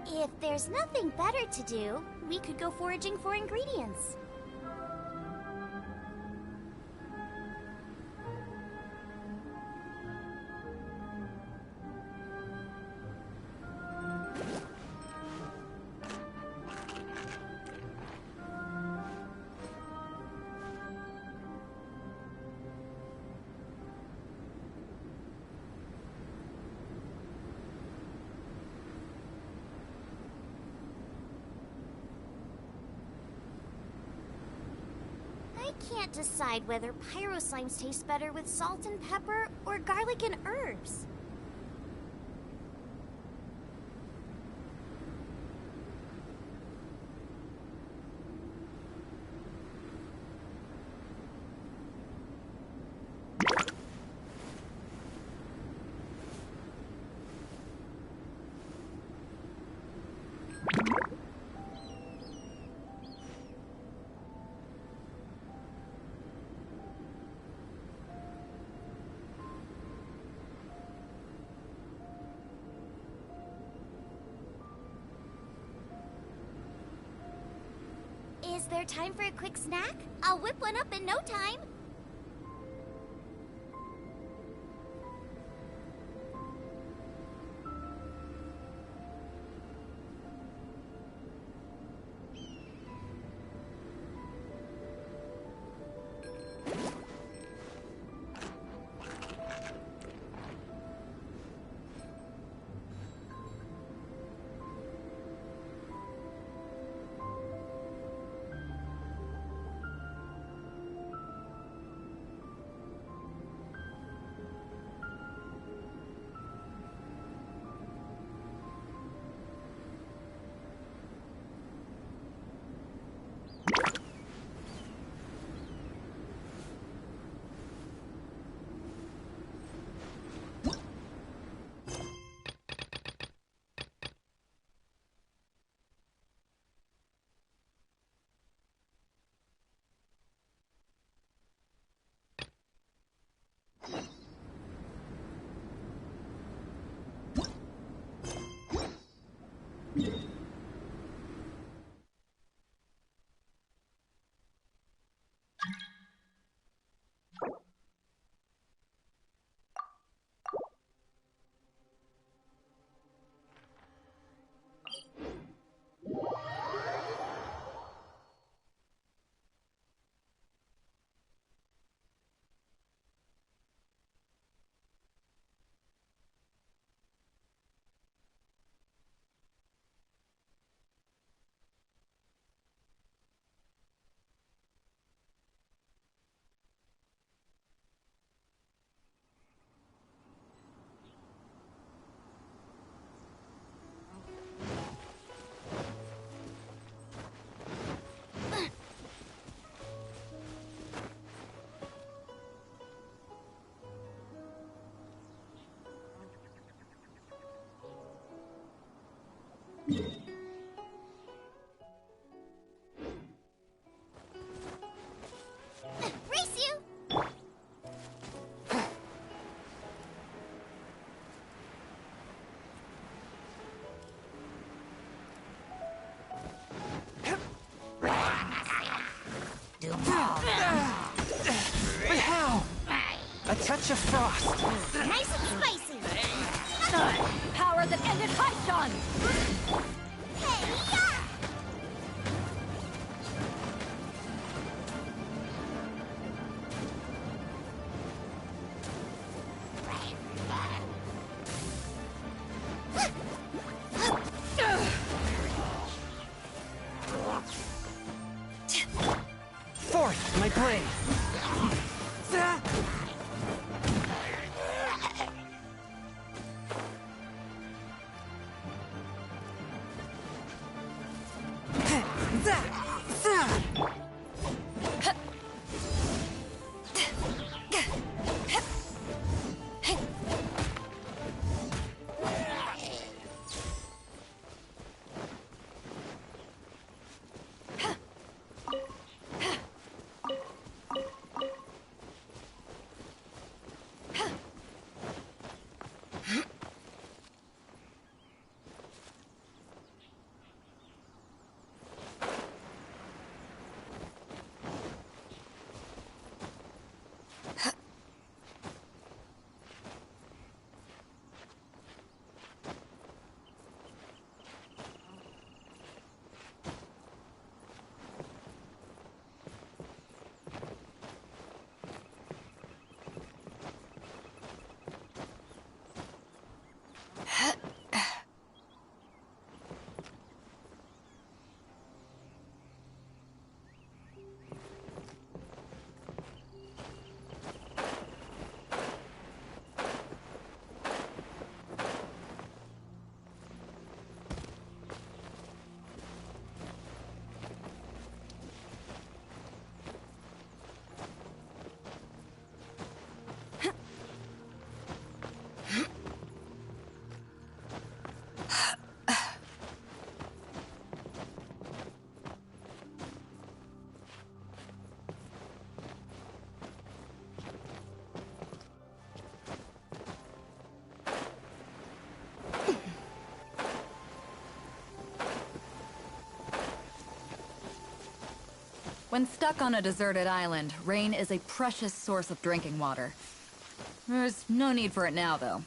If there's nothing better to do, we could go foraging for ingredients. I can't decide whether pyro slimes taste better with salt and pepper or garlic and herbs. Is there time for a quick snack? I'll whip one up in no time. touch of frost. Nice and spicy. Power that ended Haishan! Hey, yeah! Fourth, my blade. When stuck on a deserted island, rain is a precious source of drinking water. There's no need for it now, though.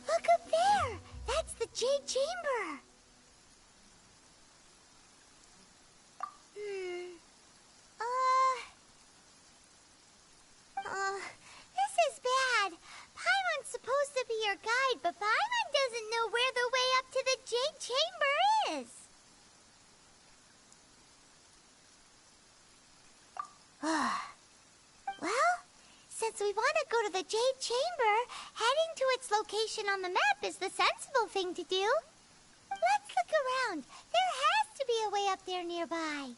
Look up there! That's the Jade Chamber! This is bad. Paimon's supposed to be your guide, but Paimon doesn't know where the way up to the Jade Chamber is. Well, since we want to go to the Jade Chamber, heading to its location on the map is the sensible thing to do. Let's look around. There has to be a way up there nearby.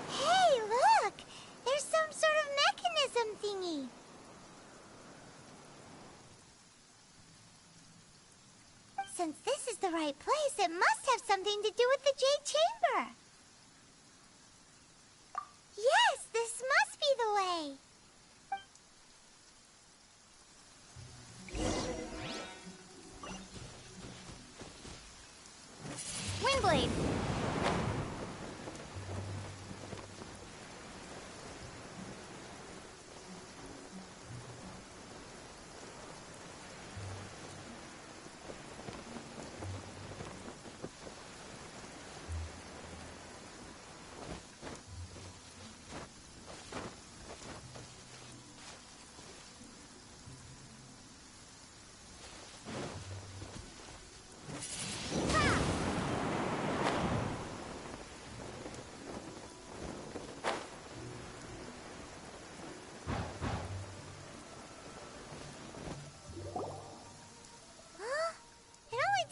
Hey, look! There's some sort of mechanism thingy. Since this is the right place, it must have something to do with the Jade Chamber. Yes, this must be the way. Windblade.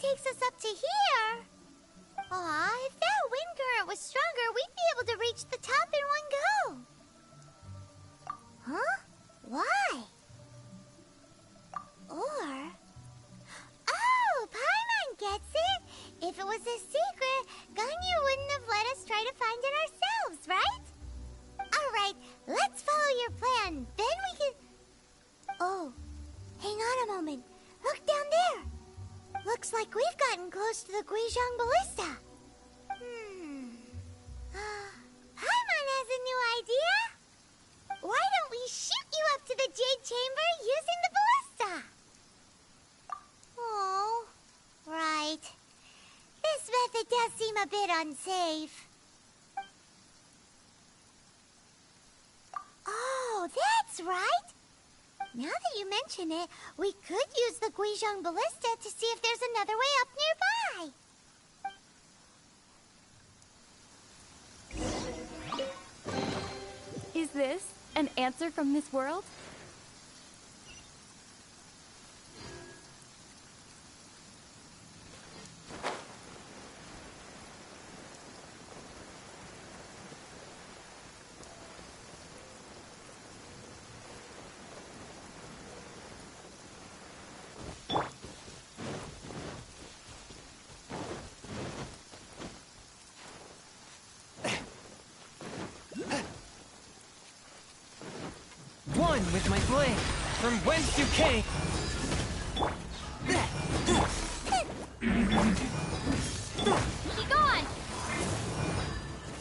Takes us up to here. Aw, if that wind current was stronger, we'd be able to reach the top in one go. Huh? Why? Or... Oh, Paimon gets it! If it was a secret, Ganyu wouldn't have let us try to find it ourselves, right? Alright, let's follow your plan. Then we can... Oh, hang on a moment. Look down there. Looks like we've gotten close to the Guizhong Ballista. Paimon has a new idea. Why don't we shoot you up to the Jade Chamber using the ballista? Oh, right. This method does seem a bit unsafe. Oh, that's right. Now that you mention it, we could use the Guizhong Ballista to see if there's another way up nearby. Is this an answer from this world? With my blade, from whence you came. Keep going!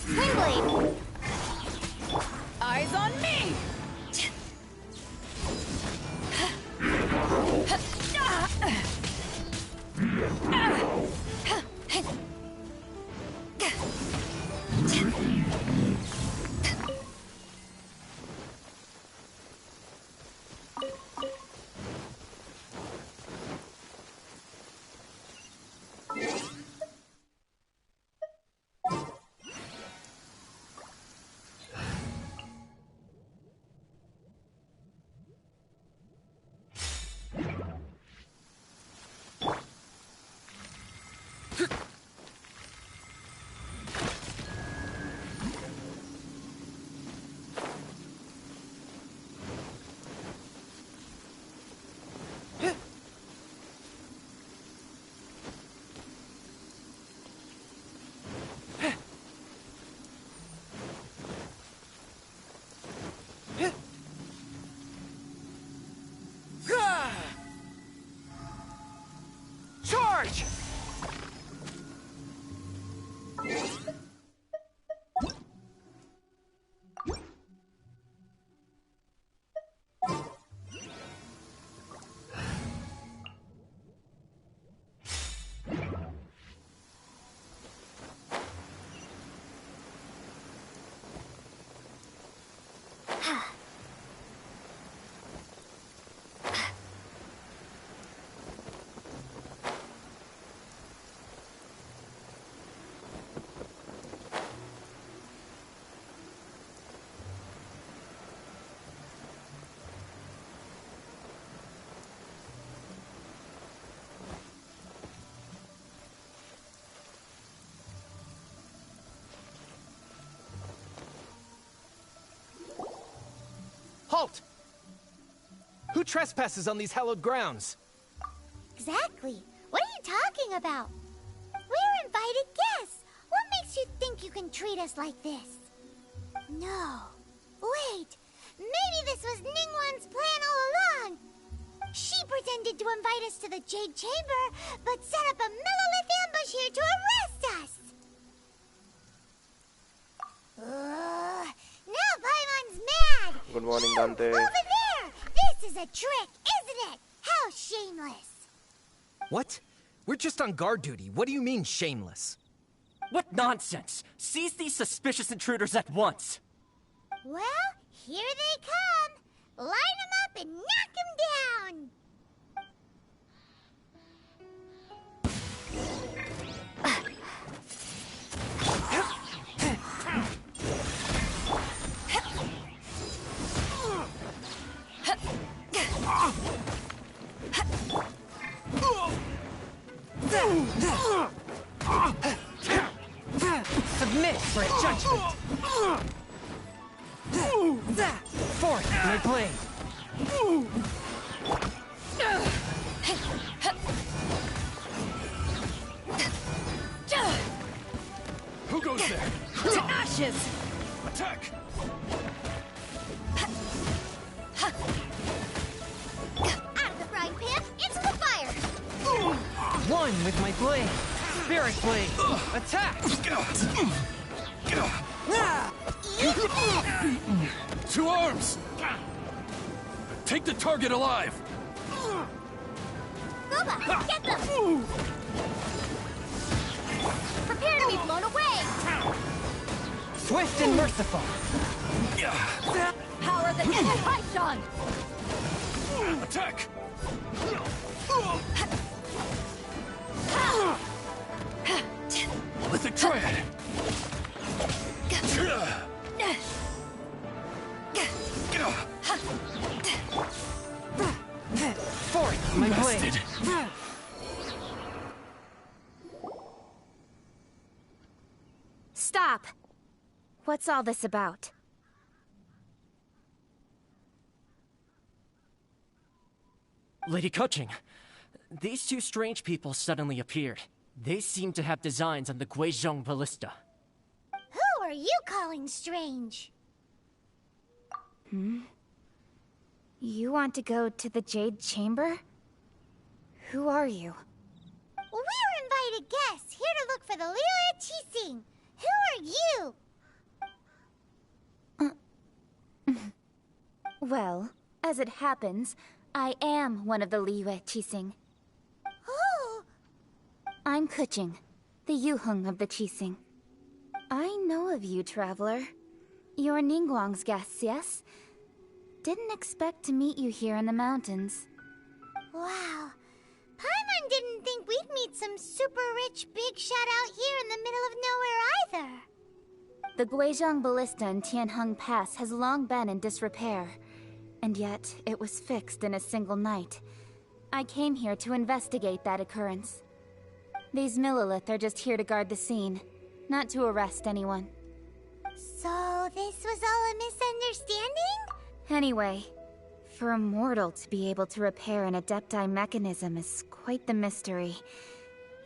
Windblade! Eyes on me! Charge! Halt! Who trespasses on these hallowed grounds? Exactly. What are you talking about? We're invited guests. What makes you think you can treat us like this? No. Wait. Maybe this was Ningguang's plan all along. She pretended to invite us to the Jade Chamber, but set up a Millilith ambush here to arrest us. Now Paimon's mad. Good morning, Dante. Over there. This is a trick, isn't it? How shameless. What? We're just on guard duty. What do you mean, shameless? What nonsense! Seize these suspicious intruders at once! Well, here they come. Line them up and knock them down. Submit for a judgment! Forth my blade! Who goes there? To ashes! Attack! Out of the frying pan, into the fire. One with my blade! Spirit blade! Attack! Two arms! Take the target alive! Boba, get them! Prepare to be blown away! Swift and merciful! Power the Python! Attack! Lithic Triad! Forth my blade! Bastard! Stop! What's all this about? Lady Coaching, these two strange people suddenly appeared. They seem to have designs on the Guizhong Ballista. Who are you calling strange? You want to go to the Jade Chamber? Who are you? We're invited guests, here to look for the Liyue Qixing. Who are you? Well, as it happens, I am one of the Liyue Qixing. Who? I'm Kuching, the Yuheng of the Qixing. I know of you, traveler. You're Ningguang's guests, yes? Didn't expect to meet you here in the mountains. Wow. Paimon didn't think we'd meet some super rich big shot out here in the middle of nowhere either. The Guizhong Ballista in Tianheng Pass has long been in disrepair, and yet it was fixed in a single night. I came here to investigate that occurrence. These Millilith are just here to guard the scene, not to arrest anyone. So this was all a misunderstanding? Anyway, for a mortal to be able to repair an Adepti mechanism is quite the mystery,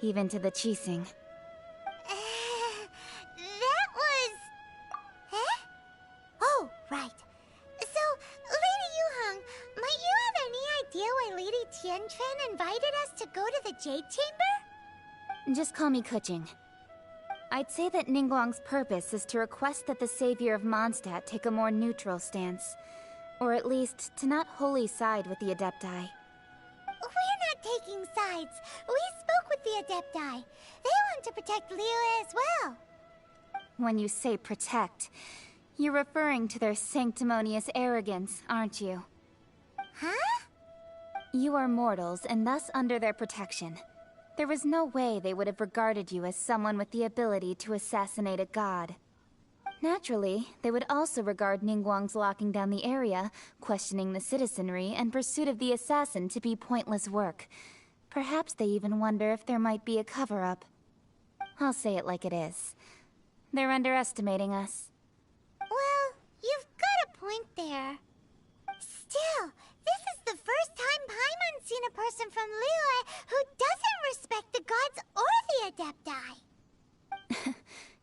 even to the Qixing. That was... Huh? Oh, right. So, Lady Yuheng, might you have any idea why Lady Tianquan invited us to go to the Jade Chamber? Just call me Kuching. I'd say that Ningguang's purpose is to request that the savior of Mondstadt take a more neutral stance. Or at least, to not wholly side with the Adepti. We're not taking sides. We spoke with the Adepti. They want to protect Liyue as well. When you say protect, you're referring to their sanctimonious arrogance, aren't you? Huh? You are mortals, and thus under their protection. There was no way they would have regarded you as someone with the ability to assassinate a god. Naturally, they would also regard Ningguang's locking down the area, questioning the citizenry, and pursuit of the assassin to be pointless work. Perhaps they even wonder if there might be a cover-up. I'll say it like it is. They're underestimating us. Well, you've got a point there. Still, this is the first time Paimon's seen a person from Liyue who doesn't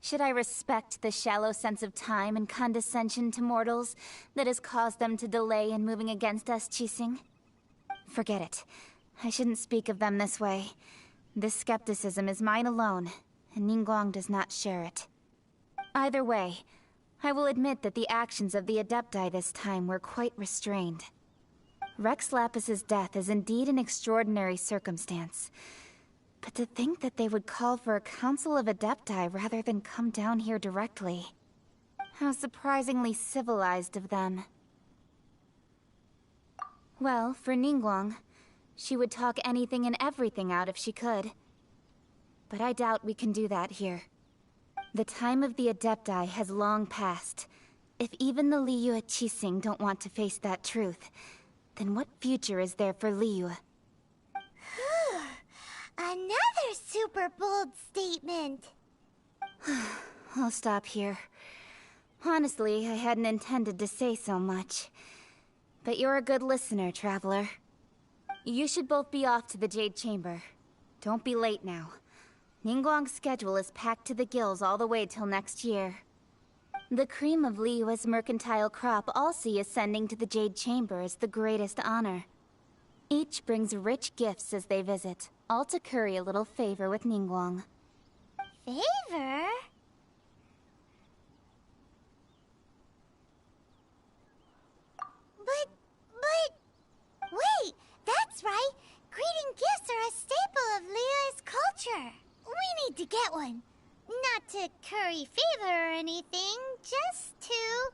Should I respect the shallow sense of time and condescension to mortals that has caused them to delay in moving against us, Qixing? Forget it. I shouldn't speak of them this way. This skepticism is mine alone, and Ningguang does not share it. Either way, I will admit that the actions of the Adepti this time were quite restrained. Rex Lapis's death is indeed an extraordinary circumstance. But to think that they would call for a council of Adepti rather than come down here directly. How surprisingly civilized of them. Well, for Ningguang, she would talk anything and everything out if she could. But I doubt we can do that here. The time of the Adepti has long passed. If even the Liyue Qixing don't want to face that truth, then what future is there for Liyue? Another super bold statement. I'll stop here. Honestly, I hadn't intended to say so much. But you're a good listener, Traveler. You should both be off to the Jade Chamber. Don't be late now. Ningguang's schedule is packed to the gills all the way till next year. The cream of Liyue's mercantile crop all see ascending to the Jade Chamber as the greatest honor. Each brings rich gifts as they visit, all to curry a little favor with Ningguang. Favor? But... Wait, that's right! Greeting gifts are a staple of Liyue's culture. We need to get one. Not to curry favor or anything, just to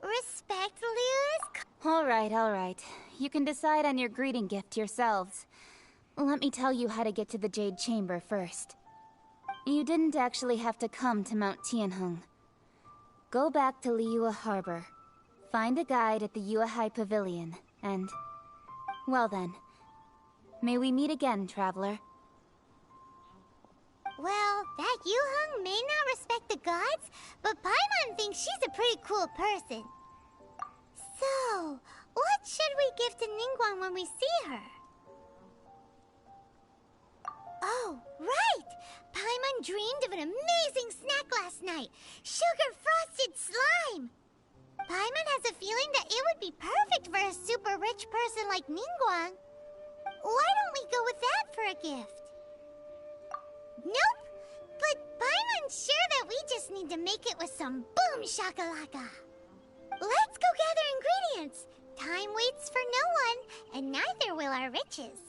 respect Liyue's culture. All right. You can decide on your greeting gift yourselves. Let me tell you how to get to the Jade Chamber first. You didn't actually have to come to Mount Tianheng. Go back to Liyue Harbor. Find a guide at the Yuehai Pavilion, and... well then. May we meet again, Traveler. Well, that Yuheng may not respect the gods, but Paimon thinks she's a pretty cool person. So, what should we give to Ningguang when we see her? Oh, right! Paimon dreamed of an amazing snack last night! Sugar-frosted slime! Paimon has a feeling that it would be perfect for a super rich person like Ningguang. Why don't we go with that for a gift? Nope! But Paimon's sure that we just need to make it with some boom shakalaka. Let's go gather ingredients. Time waits for no one, and neither will our riches.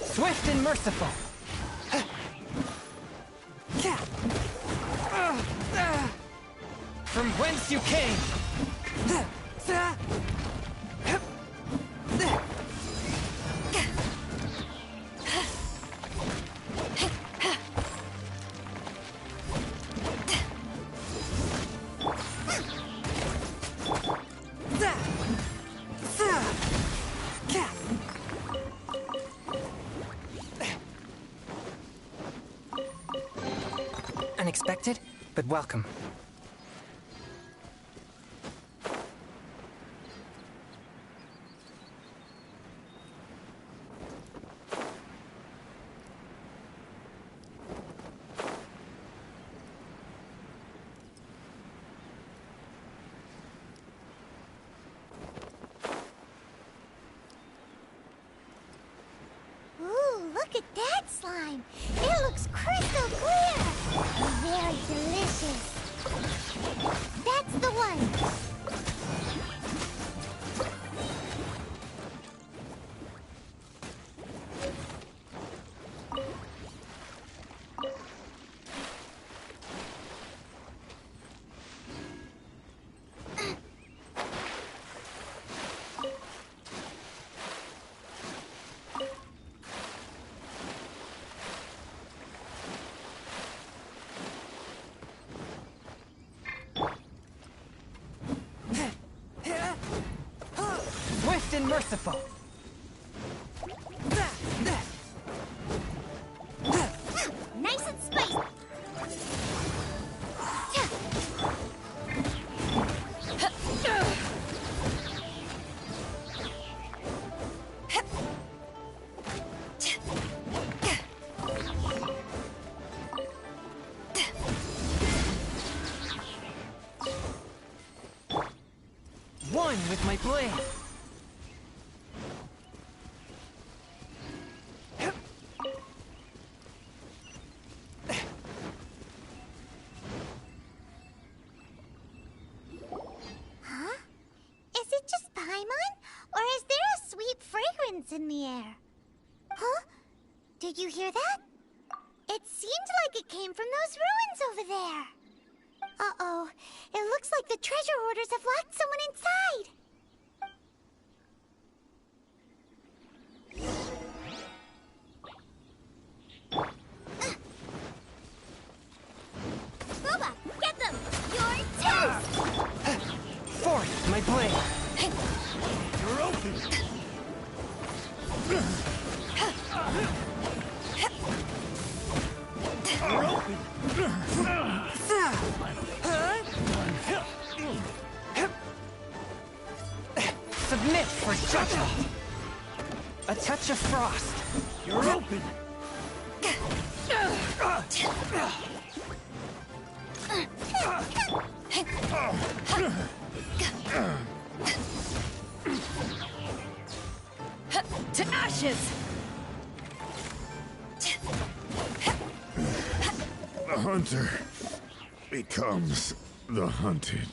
Swift and merciful. From whence you came. Unexpected, but welcome. Ooh, look at that slime! It looks crystal clear! Very delicious. That's the one. Swift and merciful. one with my blade. Huh? Is it just Paimon? Or is there a sweet fragrance in the air? Huh? Did you hear that? It seemed like it came from those ruins over there. Uh-oh. It looks like the treasure hoarders have locked someone inside. Booba, get them! You're toast! Fourth, my blade. You're open! You're open! Submit for judgment. A touch of frost. You're open! To ashes! The hunter becomes the hunted.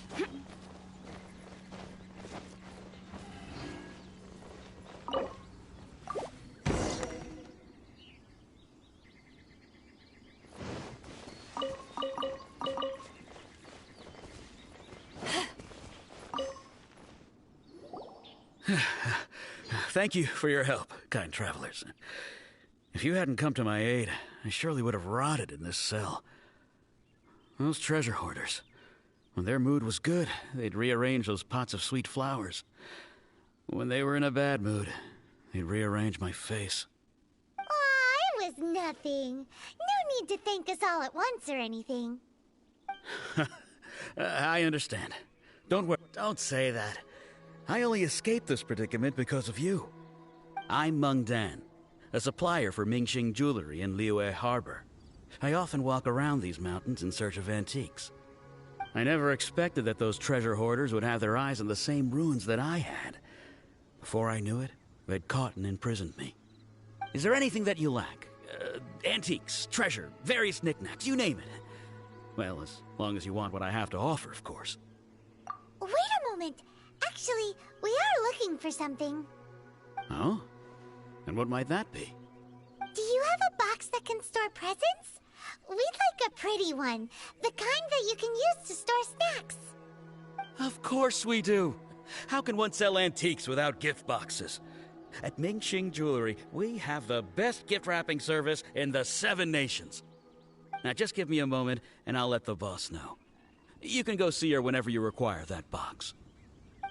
Thank you for your help, kind travelers. If you hadn't come to my aid, I surely would have rotted in this cell. Those treasure hoarders, when their mood was good, they'd rearrange those pots of sweet flowers. When they were in a bad mood, they'd rearrange my face. Aw, it was nothing. No need to thank us all at once or anything. I understand. Don't worry. Don't say that. I only escaped this predicament because of you. I'm Meng Dan, a supplier for Mingxing Jewelry in Liyue Harbor. I often walk around these mountains in search of antiques. I never expected that those treasure hoarders would have their eyes on the same ruins that I had. Before I knew it, they'd caught and imprisoned me. Is there anything that you lack? Antiques, treasure, various knickknacks, you name it. Well, as long as you want what I have to offer, of course. Wait a moment. Actually, we are looking for something. Oh? And what might that be? Do you have a box that can store presents? We'd like a pretty one. The kind that you can use to store snacks. Of course we do. How can one sell antiques without gift boxes? At Mingxing Jewelry, we have the best gift wrapping service in the 7 nations. Now just give me a moment and I'll let the boss know. You can go see her whenever you require that box.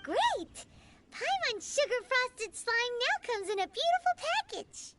Great! Paimon's sugar-frosted slime now comes in a beautiful package.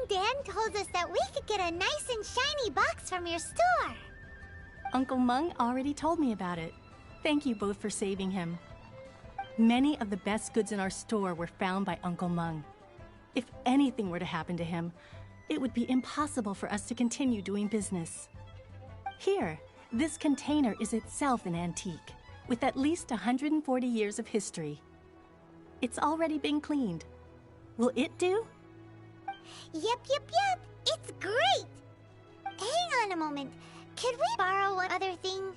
Dan told us that we could get a nice and shiny box from your store. Uncle Meng already told me about it. Thank you both for saving him. Many of the best goods in our store were found by Uncle Meng. If anything were to happen to him, it would be impossible for us to continue doing business. Here, this container is itself an antique, with at least 140 years of history. It's already been cleaned. Will it do? Yep. It's great! Hang on a moment. Could we borrow one other thing?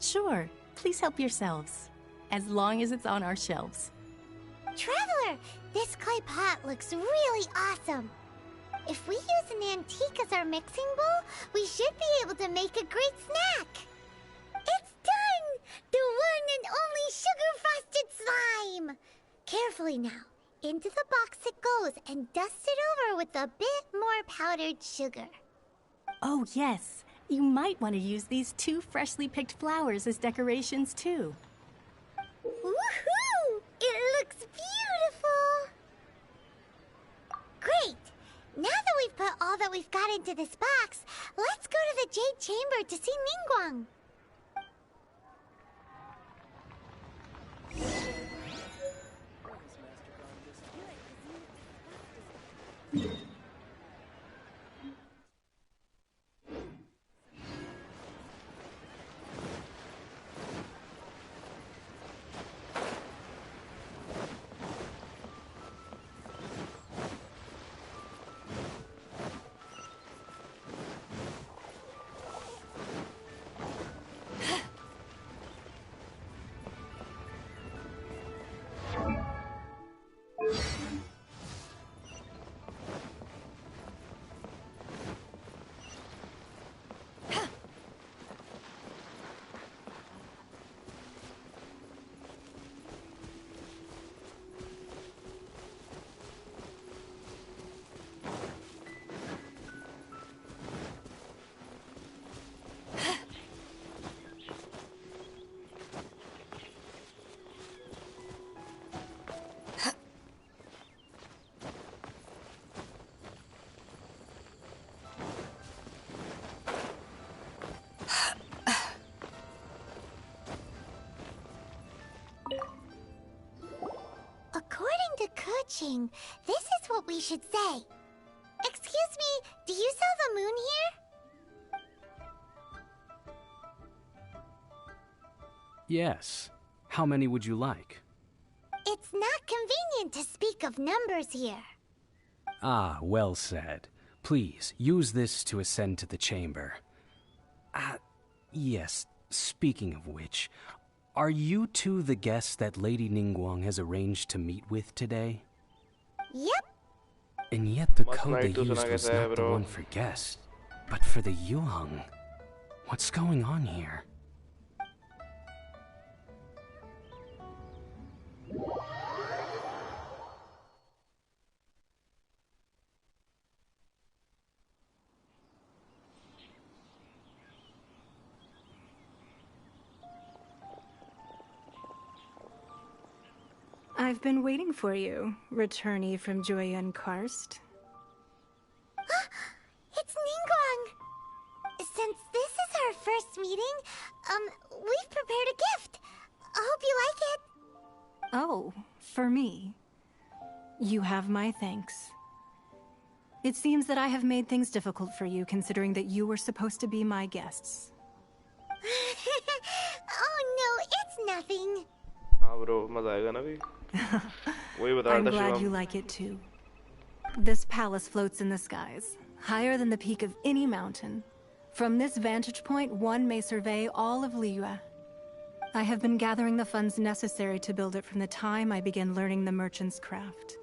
Sure. Please help yourselves. As long as it's on our shelves. Traveler, this clay pot looks really awesome. If we use an antique as our mixing bowl, we should be able to make a great snack. It's done! The one and only sugar-frosted slime! Carefully now. Into the box it goes and dust it over with a bit more powdered sugar. Oh, yes. You might want to use these 2 freshly picked flowers as decorations, too. Woohoo! It looks beautiful! Great! Now that we've put all that we've got into this box, let's go to the Jade Chamber to see Ningguang. According to Kuching, this is what we should say. Excuse me, do you sell the moon here? Yes. How many would you like? It's not convenient to speak of numbers here. Ah, well said. Please, use this to ascend to the chamber. Yes, speaking of which, are you two the guests that Lady Ningguang has arranged to meet with today? Yep. And yet the Must code night they to used सुना was कैसा है, not the bro? one for guests, but for the Yuheng. What's going on here? I've been waiting for you, returnee from Joyun Karst. It's Ningguang! Since this is our first meeting, we've prepared a gift. I hope you like it. Oh, for me. You have my thanks. It seems that I have made things difficult for you, considering that you were supposed to be my guests. Oh no, it's nothing. हाँ bro, मजा आएगा ना भी? वही बता रहा I'm था glad Shivam. you like it too. This palace floats in the skies, higher than the peak of any mountain. From this vantage point, one may survey all of Liyue. I have been gathering the funds necessary to build it from the time I began learning the merchant's craft.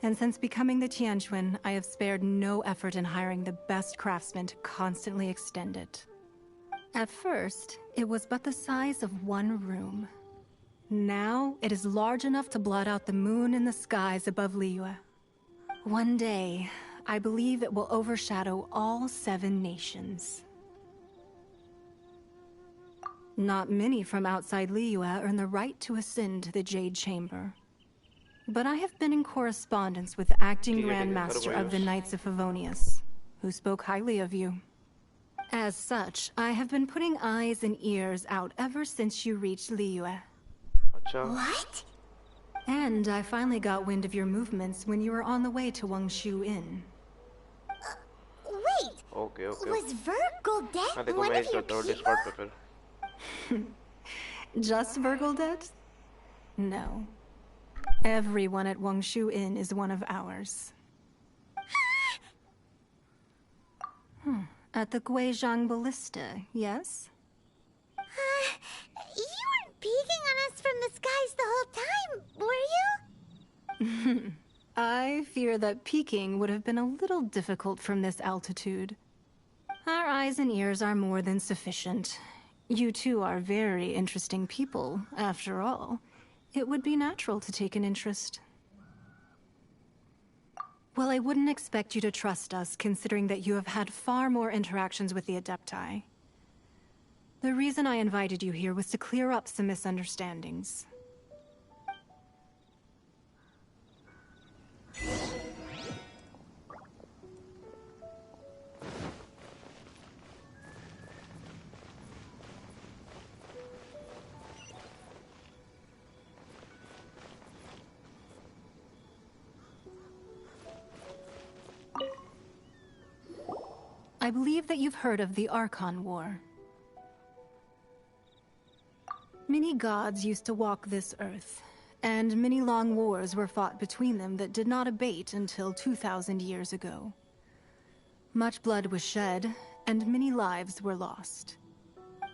And since becoming the Tianquan, I have spared no effort in hiring the best craftsmen to constantly extend it. At first, it was but the size of one room. Now, it is large enough to blot out the moon in the skies above Liyue. One day, I believe it will overshadow all 7 nations. Not many from outside Liyue earn the right to ascend to the Jade Chamber. But I have been in correspondence with the acting Grand Master of the Knights of Favonius, who spoke highly of you. As such, I have been putting eyes and ears out ever since you reached Liyue. अच्छा What? And I finally got wind of your movements when you were on the way to Wangshu Inn. Wait, okay okay was Virgil हाँ dead देखो one मैं of इस your जाता हूँ people? Discord पे फिर Just Virgil dead? No. Everyone at Wangshu Inn is one of ours. At the Guizhang Ballista, yes? You weren't peeking on us from the skies the whole time, were you? I fear that peeking would have been a little difficult from this altitude. Our eyes and ears are more than sufficient. You two are very interesting people, after all. It would be natural to take an interest. Well, I wouldn't expect you to trust us, considering that you have had far more interactions with the Adepti. The reason I invited you here was to clear up some misunderstandings. I believe that you've heard of the Arkhan War. Many gods used to walk this earth, and many long wars were fought between them that did not abate until 2,000 years ago. Much blood was shed, and many lives were lost.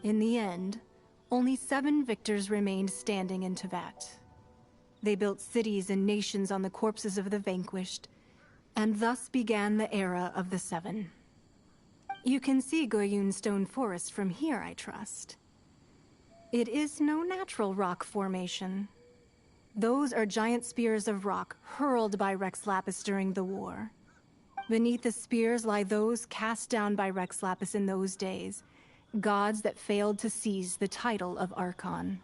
In the end, only 7 victors remained standing in Teyvat. They built cities and nations on the corpses of the vanquished, and thus began the era of the 7. You can see Goyun Stone Forest from here, I trust. It is no natural rock formation. Those are giant spears of rock hurled by Rex Lapis during the war. Beneath the spears lie those cast down by Rex Lapis in those days, gods that failed to seize the title of Arkhan.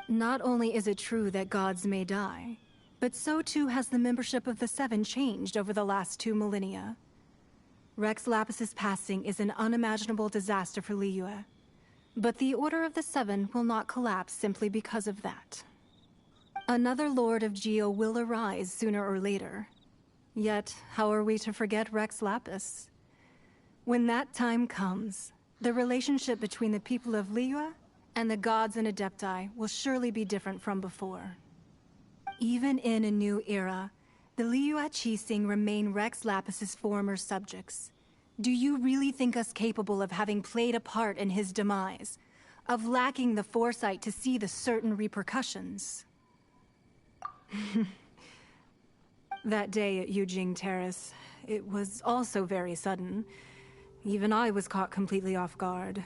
Not only is it true that gods may die, but so too has the membership of the 7 changed over the last 2 millennia. Rex Lapis's passing is an unimaginable disaster for Liyue, but the Order of the 7 will not collapse simply because of that. Another Lord of Geo will arise sooner or later. Yet, how are we to forget Rex Lapis? When that time comes, the relationship between the people of Liyue and the gods and Adepti will surely be different from before. Even in a new era, the Liyue Qixing remain Rex Lapis's former subjects. Do you really think us capable of having played a part in his demise? Of lacking the foresight to see the certain repercussions? That day at Yujing Terrace, it was also very sudden. Even I was caught completely off guard.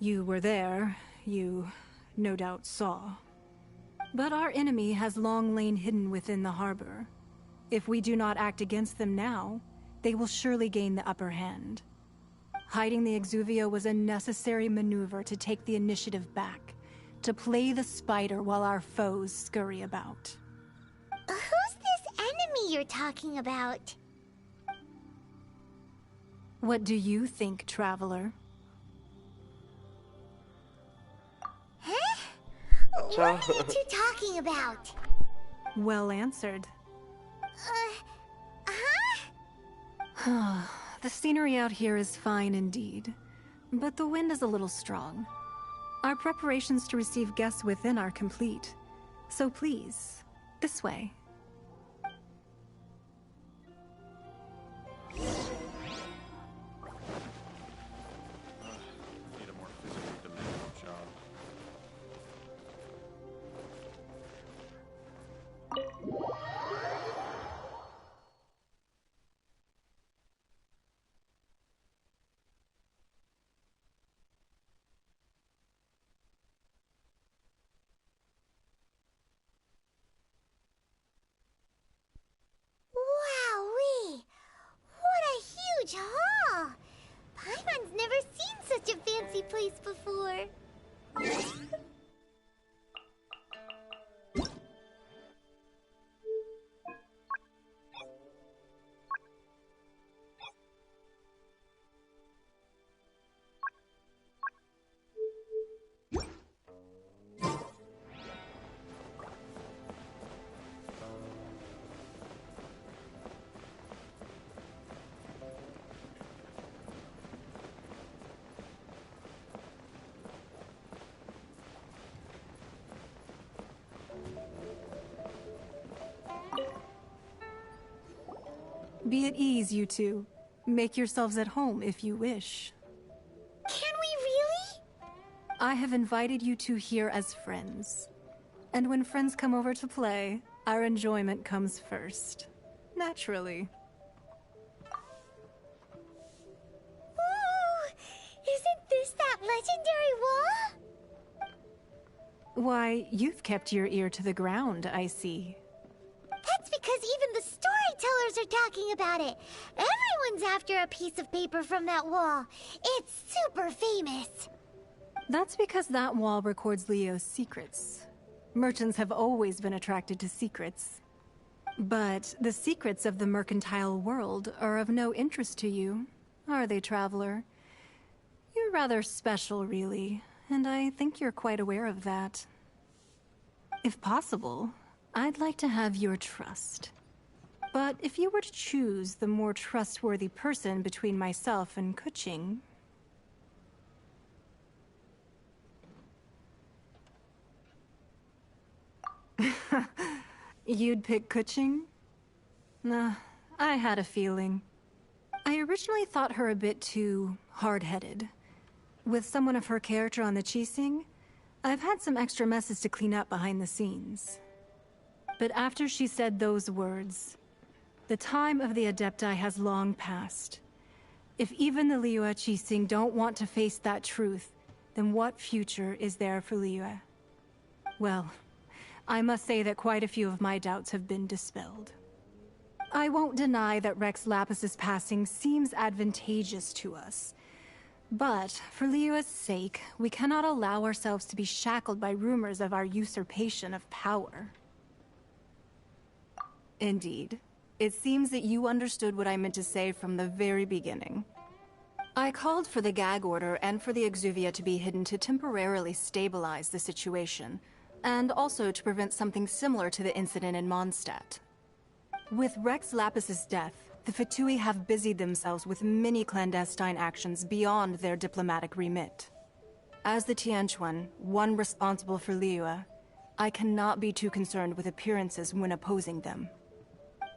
You were there, you no doubt saw. But our enemy has long lain hidden within the harbor. If we do not act against them now, they will surely gain the upper hand. Hiding the Exuvio was a necessary maneuver to take the initiative back, to play the spider while our foes scurry about. Who's this enemy you're talking about? What do you think, traveler? Huh? What are you two talking about? Well answered. The scenery out here is fine indeed, but the wind is a little strong. Our preparations to receive guests within are complete, so please, this way. Be at ease, you two. Make yourselves at home if you wish. Can we really? I have invited you two here as friends. And when friends come over to play, our enjoyment comes first. Naturally. Ooh! Isn't this that legendary wall? Why, you've kept your ear to the ground, I see. That's because even the storytellers are talking about it. Everyone's after a piece of paper from that wall. It's super famous. That's because that wall records Leo's secrets. Merchants have always been attracted to secrets. But the secrets of the mercantile world are of no interest to you, are they, traveler? You're rather special, really, and I think you're quite aware of that. If possible, I'd like to have your trust. But if you were to choose the more trustworthy person between myself and Kuching... You'd pick Kuching? Nah, I had a feeling. I originally thought her a bit too hard-headed. With someone of her character on the Qixing, I've had some extra messes to clean up behind the scenes. But after she said those words, the time of the Adepti has long passed. If even the Liyue Qixing don't want to face that truth, then what future is there for Liyue? Well, I must say that quite a few of my doubts have been dispelled. I won't deny that Rex Lapis's passing seems advantageous to us. But, for Liyue's sake, we cannot allow ourselves to be shackled by rumors of our usurpation of power. Indeed. It seems that you understood what I meant to say from the very beginning. I called for the gag order and for the Exuvia to be hidden to temporarily stabilize the situation, and also to prevent something similar to the incident in Mondstadt. With Rex Lapis's death, the Fatui have busied themselves with many clandestine actions beyond their diplomatic remit. As the Tianquan, one responsible for Liyue, I cannot be too concerned with appearances when opposing them.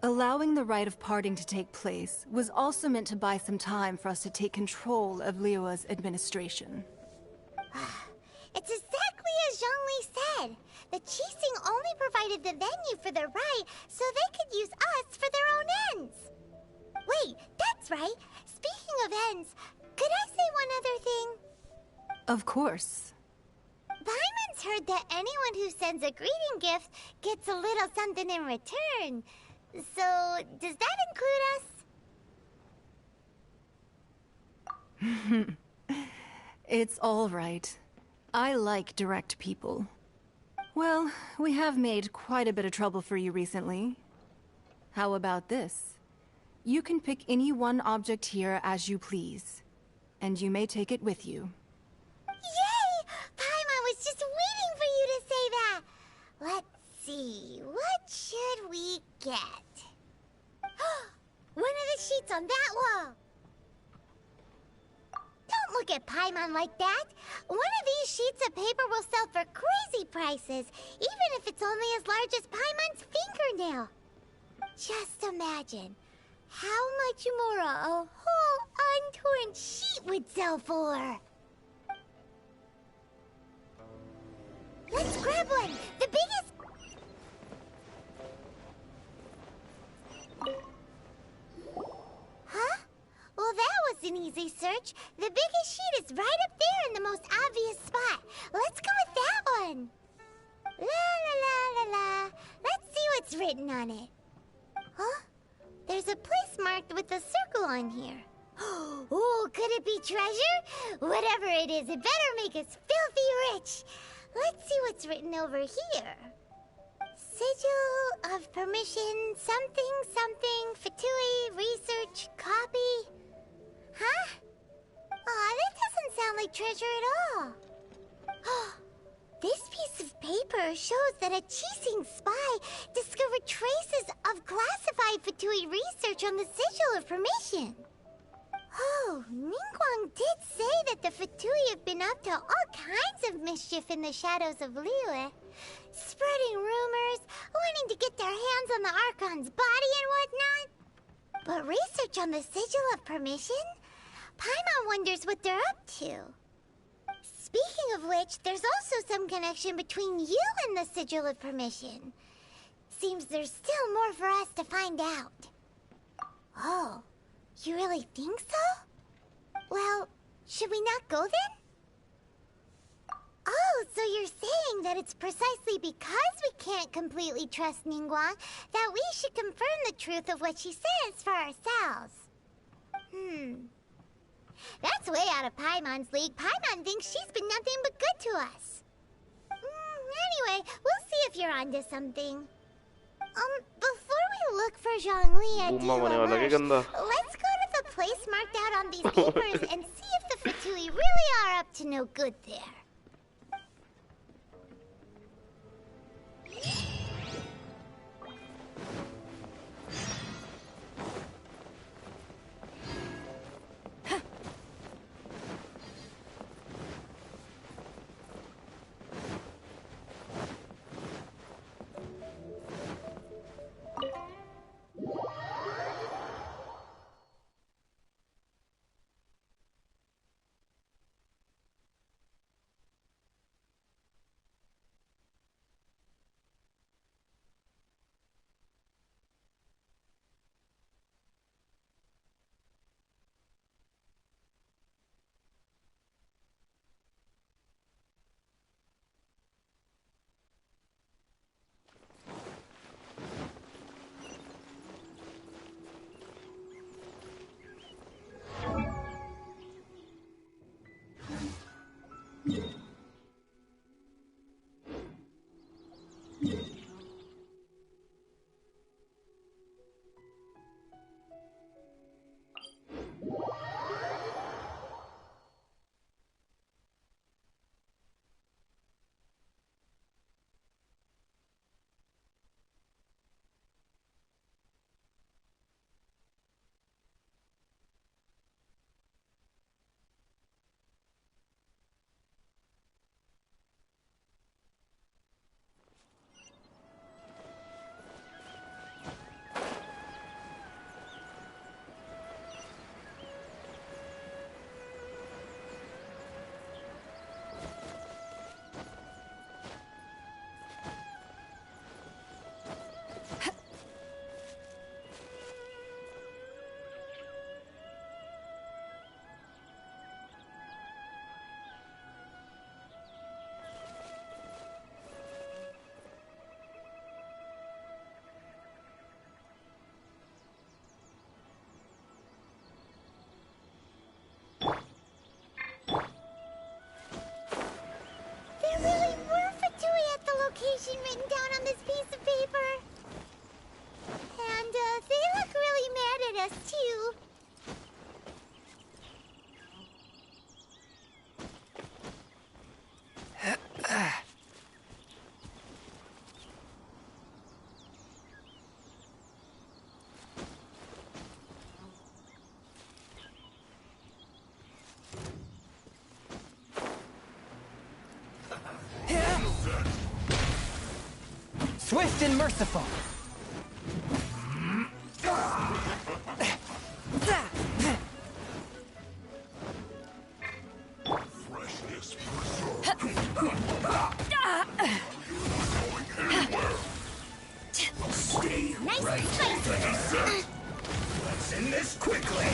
Allowing the rite of parting to take place was also meant to buy some time for us to take control of Liyue's administration. It's exactly as Zhongli said. The Qixing only provided the venue for the rite so they could use us for their own ends. Wait, that's right. Speaking of ends, could I say one other thing? Of course. Paimon's heard that anyone who sends a greeting gift gets a little something in return. So, does that include us? It's all right. I like direct people. Well, we have made quite a bit of trouble for you recently. How about this? You can pick any one object here as you please, and you may take it with you. Yay! Paimon was just waiting for you to say that! Let's see, what should we get? One of the sheets on that wall! Don't look at Paimon like that! One of these sheets of paper will sell for crazy prices, even if it's only as large as Paimon's fingernail. Just imagine how much more a whole untorn sheet would sell for. Let's grab one! The biggest... Huh? Well, that was an easy search. The biggest sheet is right up there in the most obvious spot. Let's go with that one. La la la la la. Let's see what's written on it. Huh? There's a place marked with a circle on here. Oh, could it be treasure? Whatever it is, it better make us filthy rich. Let's see what's written over here. Sigil of permission, something, something, Fatui, research, copy. Huh? Aw, that doesn't sound like treasure at all. This piece of paper shows that a Qixing spy discovered traces of classified Fatui research on the Sigil of permission. Oh, Ningguang did say that the Fatui have been up to all kinds of mischief in the shadows of Liyue. Spreading rumors, wanting to get their hands on the Arkhan's body and whatnot. But research on the Sigil of Permission? Paimon wonders what they're up to. Speaking of which, there's also some connection between you and the Sigil of Permission. Seems there's still more for us to find out. Oh, you really think so? Well, should we not go then? Oh, so you're saying that it's precisely because we can't completely trust Ningguang that we should confirm the truth of what she says for ourselves. That's way out of Paimon's league. Paimon thinks she's been nothing but good to us. Anyway, we'll see if you're onto something. Before we look for Zhongli and let's go to the place marked out on these papers and see if the Fatui really are up to no good there. Written down on this piece of paper. And they look really mad at us too. Swift and merciful. Let's end this quickly.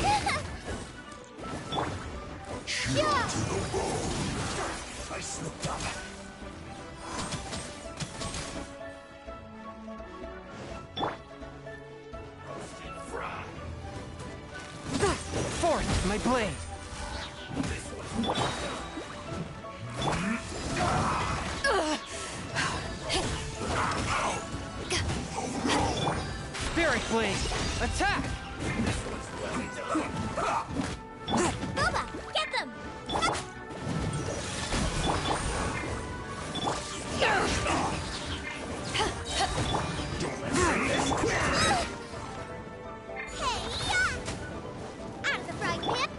I slipped up. Forth, my blade. Spirit blade, attack! Boba, get them! Out of the frying pan!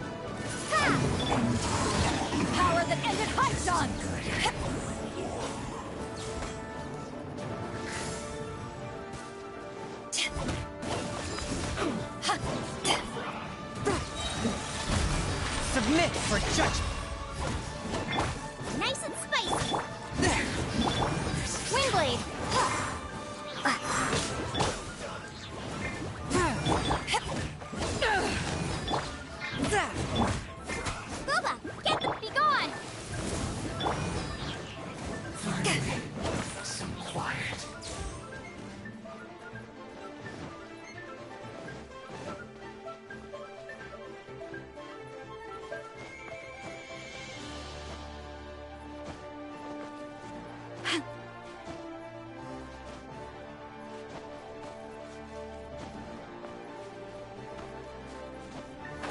Power that ended Hyson! judgment. Nice and spicy. Windblade! Booba, get the... Be gone! Some quiet.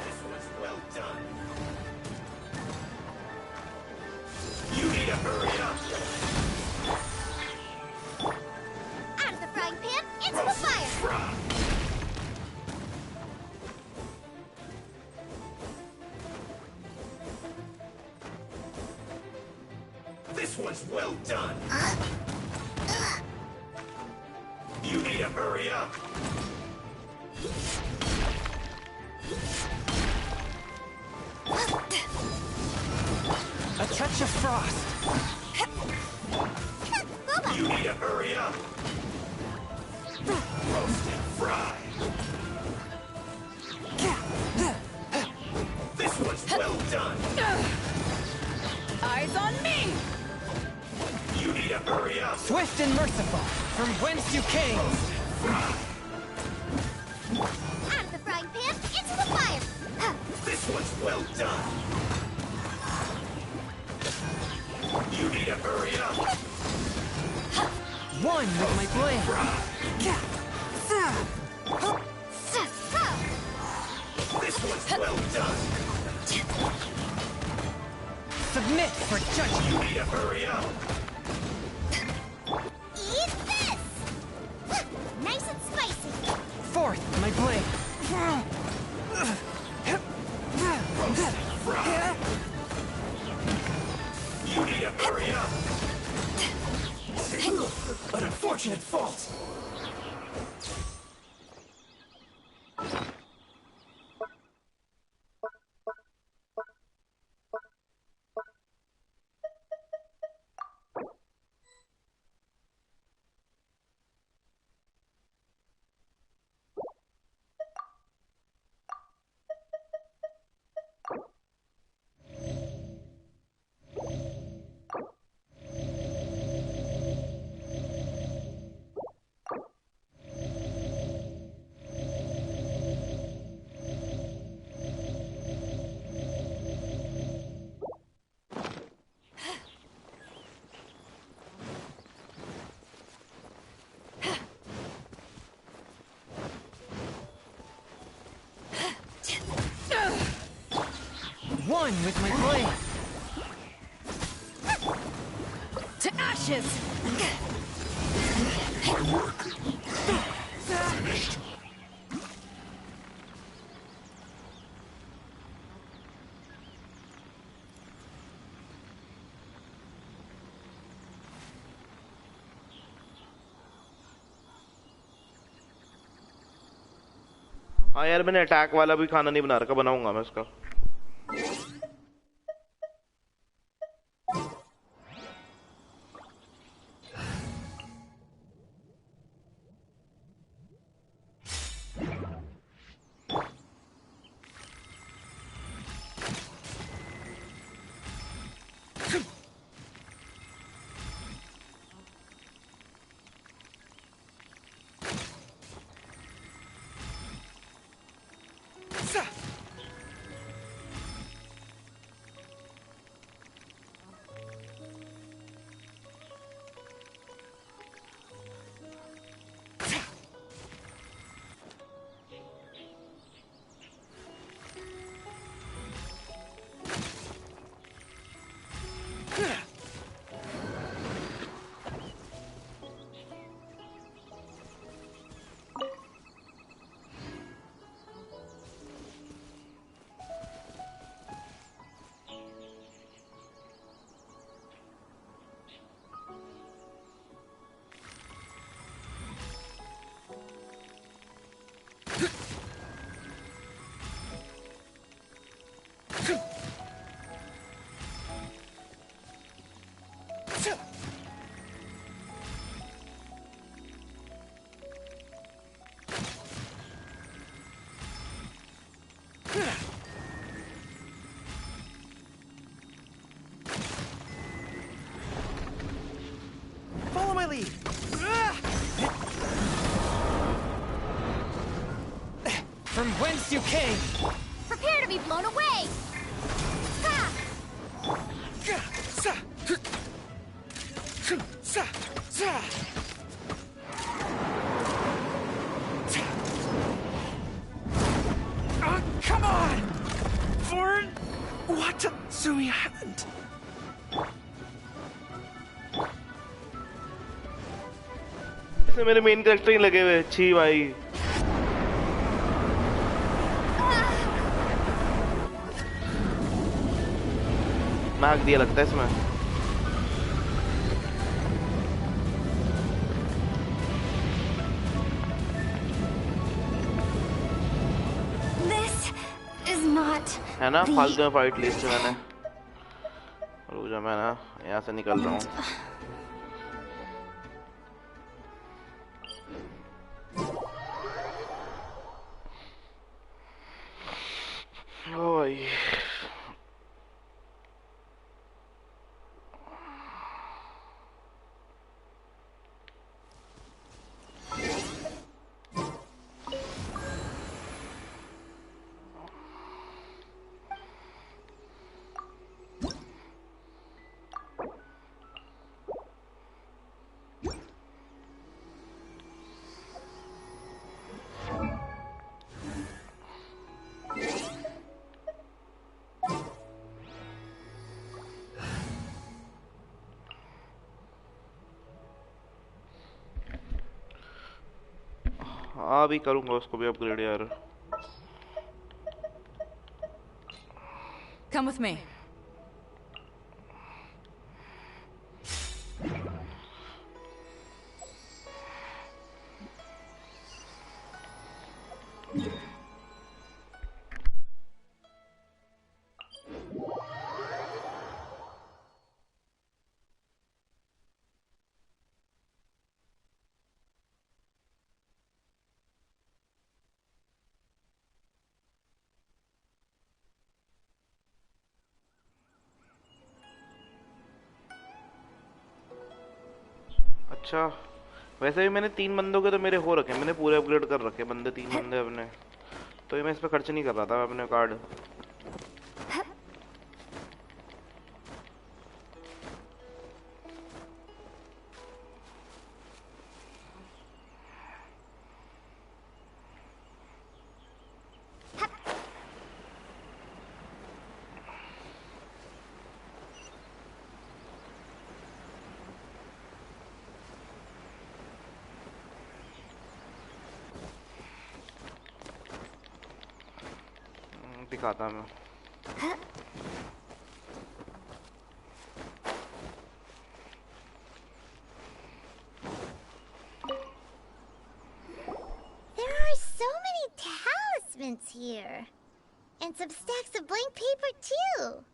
This was well done. You need to hurry up. Out of the frying pan, into the fire! This one's well done. You need to hurry up. A touch of frost. Booba! You need to hurry up. Roast and fry. This one's well done. Eyes on me! You need to hurry up. Swift and merciful, from whence you came. Out of the frying pan, into the fire! This one's well done. You need to hurry up. One with my blade. This one's well done. Submit for judgment. You need to hurry up. Eat this! Nice and spicy! Forth, my blade. Roast and fry. You need to hurry up. An unfortunate fault. One with my blade. To ashes! My work. Finished. हाँ यार मैंने attack वाला भी खाना नहीं बना रखा बनाऊंगा मैं उसका Follow my lead. From whence you came. Prepare to be blown away! Ha! Come on! For what? Sumi Island. इसमें मेरे मेन कैरेक्टर ही लगे हुए छी भाई मार्क दिया लगता है इसमें This is not है ना फालतू में फाइट ली थी मैंने रुक जा मैं ना यहाँ से निकल रहा हूँ ओए हाँ भी करूँगा उसको भी अपग्रेड यार Come with me. अच्छा वैसे भी मैंने 3 बंदों के तो मेरे हो रखे मैंने पूरे अपग्रेड कर रखे बंदे 3 बंदे अपने तो ये मैं इस पे खर्च नहीं कर रहा था अपने कार्ड दिखाता मैं There are so many talismans here. And some stacks of blank paper too.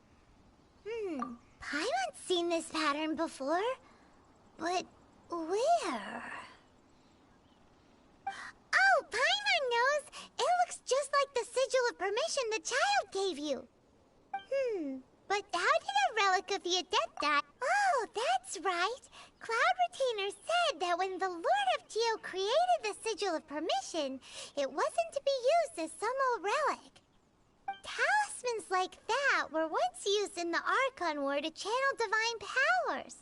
Paimon's seen this pattern before. But where? Oh, Paimon knows! It looks just like the sigil of permission the child gave you. But how did a relic of the adept die? Oh, that's right. Cloud Retainer said that when the Lord of Geo created the sigil of permission, it wasn't to be used as some old relic. Talismans like that were once used in the Arkhan War to channel divine powers.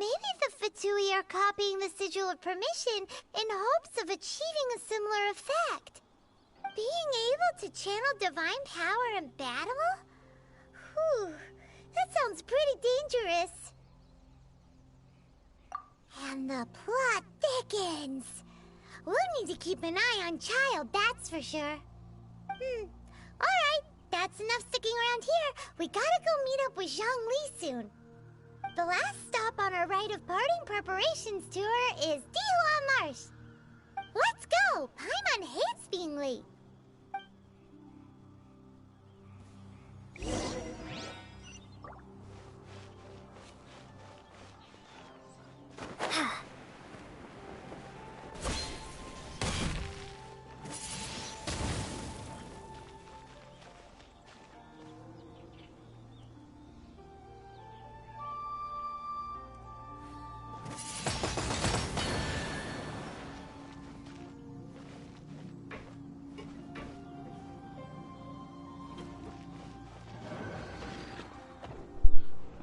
Maybe the Fatui are copying the sigil of permission in hopes of achieving a similar effect. Being able to channel divine power in battle? Whew, that sounds pretty dangerous. And the plot thickens. We'll need to keep an eye on Child, that's for sure. Alright, that's enough sticking around here. We gotta go meet up with Zhang Li soon. The last stop on our rite of parting preparations tour is Dihua Marsh. Let's go! Paimon hates being late.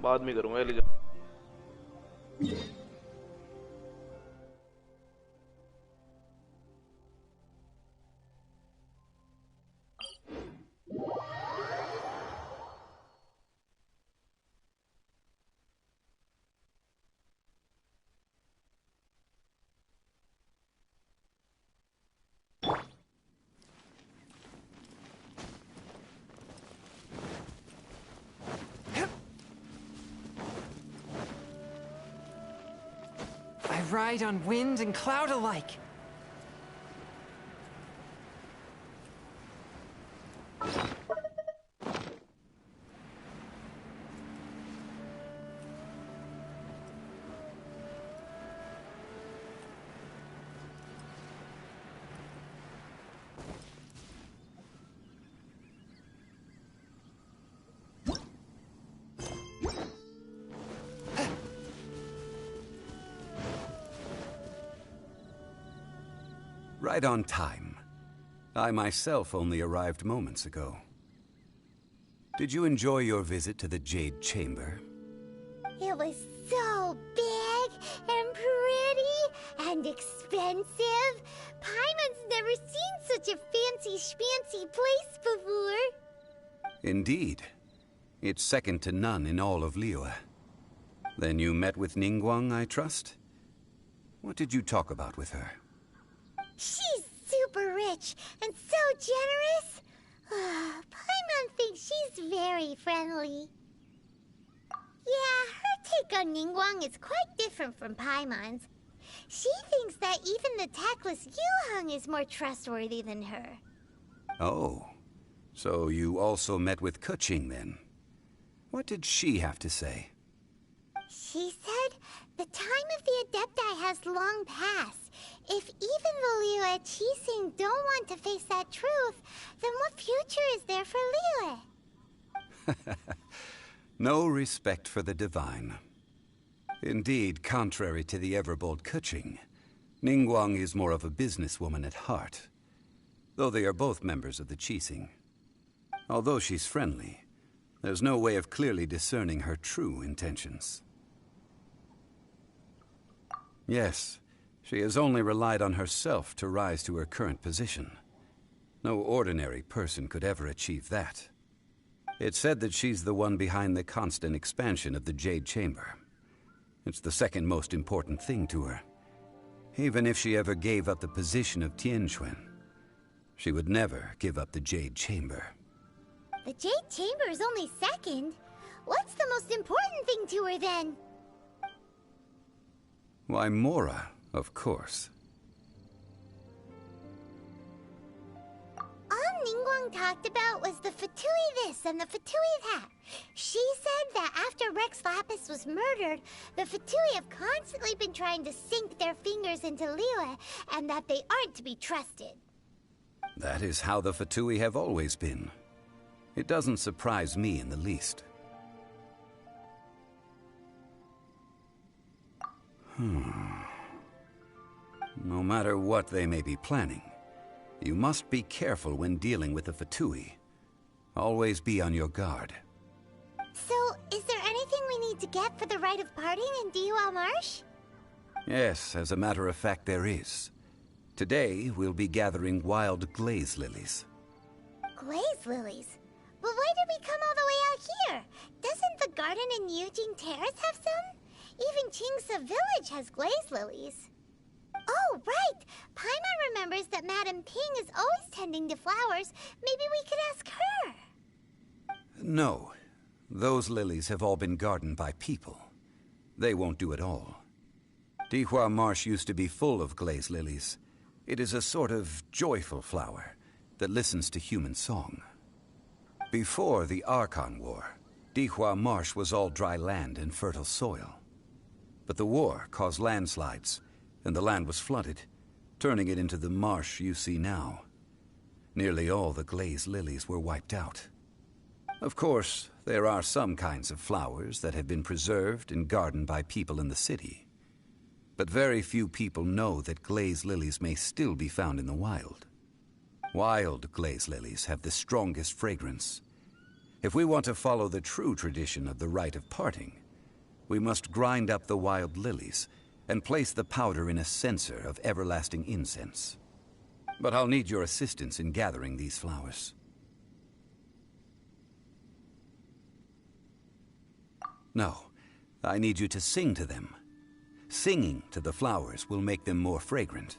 बाद में करूंगा ले Ride on wind and cloud alike. Right on time. I myself only arrived moments ago. Did you enjoy your visit to the Jade Chamber? It was so big and pretty and expensive. Paimon's never seen such a fancy schmancy place before. Indeed. It's second to none in all of Liyue. Then you met with Ningguang, I trust? What did you talk about with her? She's super rich and so generous. Paimon thinks she's very friendly. Yeah, her take on Ningguang is quite different from Paimon's. She thinks that even the tactless Yuheng is more trustworthy than her. Oh, so you also met with Keqing then? What did she have to say? She said the time of the Adepti has long passed. If even the Liyue Qixing don't want to face that truth, then what future is there for Liyue? No respect for the divine. Indeed, contrary to the ever-bold Keqing, Ningguang is more of a businesswoman at heart, though they are both members of the Qixing. Although she's friendly, there's no way of clearly discerning her true intentions. Yes, she has only relied on herself to rise to her current position. No ordinary person could ever achieve that. It's said that she's the one behind the constant expansion of the Jade Chamber. It's the second most important thing to her. Even if she ever gave up the position of Tianquan, she would never give up the Jade Chamber. The Jade Chamber is only second. What's the most important thing to her then? Why, Mora, of course. All Ningguang talked about was the Fatui this and the Fatui that. She said that after Rex Lapis was murdered, the Fatui have constantly been trying to sink their fingers into Liyue, and that they aren't to be trusted. That is how the Fatui have always been. It doesn't surprise me in the least. No matter what they may be planning, you must be careful when dealing with the Fatui. Always be on your guard. So, is there anything we need to get for the rite of parting in Dihua Marsh? Yes, as a matter of fact, there is. Today, we'll be gathering wild glaze lilies. Glaze lilies? But why did we come all the way out here? Doesn't the garden in Yujing Terrace have some? Even Qingse Village has glaze lilies. Oh, right! Paimon remembers that Madame Ping is always tending to flowers. Maybe we could ask her. No. Those lilies have all been gardened by people. They won't do it all. Dihua Marsh used to be full of glaze lilies. It is a sort of joyful flower that listens to human song. Before the Arkhan War, Dihua Marsh was all dry land and fertile soil. But the war caused landslides, and the land was flooded, turning it into the marsh you see now. Nearly all the glaze lilies were wiped out. Of course, there are some kinds of flowers that have been preserved and gardened by people in the city. But very few people know that glaze lilies may still be found in the wild. Wild glaze lilies have the strongest fragrance. If we want to follow the true tradition of the rite of parting, we must grind up the wild lilies and place the powder in a censer of everlasting incense. But I'll need your assistance in gathering these flowers. No, I need you to sing to them. Singing to the flowers will make them more fragrant.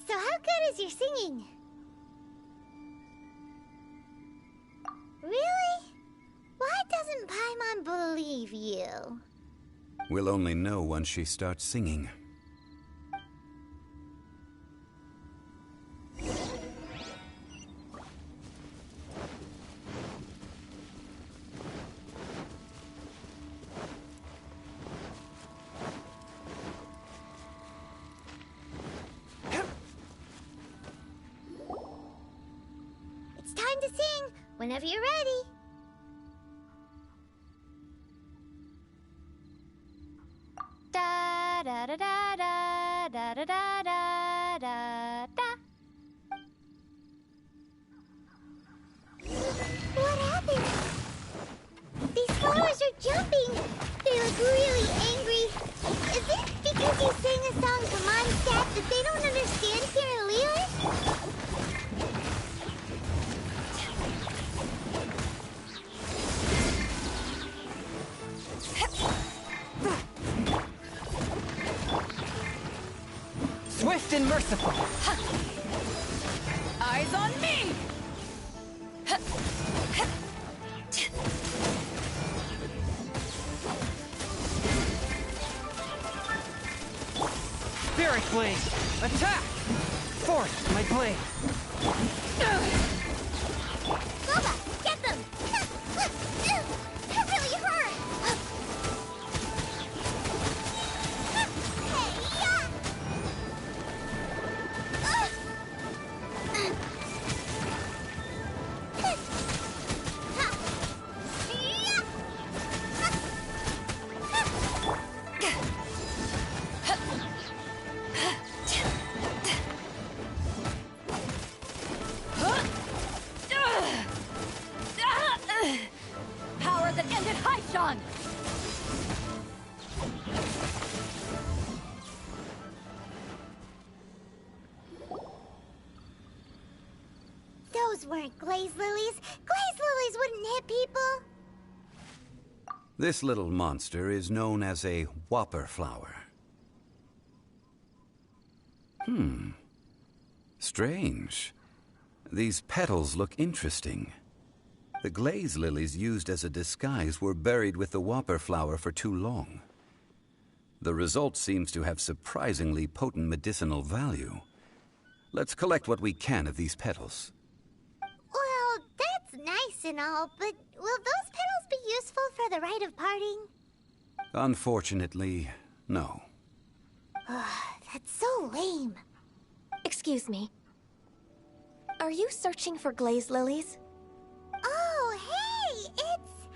So how good is your singing? Really? Why doesn't Paimon believe you? We'll only know once she starts singing. It's time to sing, whenever you're ready. Da da da da da da da da da da da. What happened? These flowers are jumping. They look really angry. Is it because you sang a song to Mondstadt that they don't understand here in Liyue? Swift and merciful. Eyes on me! Spirit blade. Attack! Force my blade. Boba, get them! That really hurt! Power that ended Haishan! Those weren't glaze lilies. Glaze lilies wouldn't hit people. This little monster is known as a whopper flower. Strange. These petals look interesting. The glaze lilies used as a disguise were buried with the whopper flower for too long. The result seems to have surprisingly potent medicinal value. Let's collect what we can of these petals. Well, that's nice and all, but will those petals be useful for the rite of parting? Unfortunately, no. That's so lame. Excuse me. Are you searching for glaze lilies? Oh, hey! It's...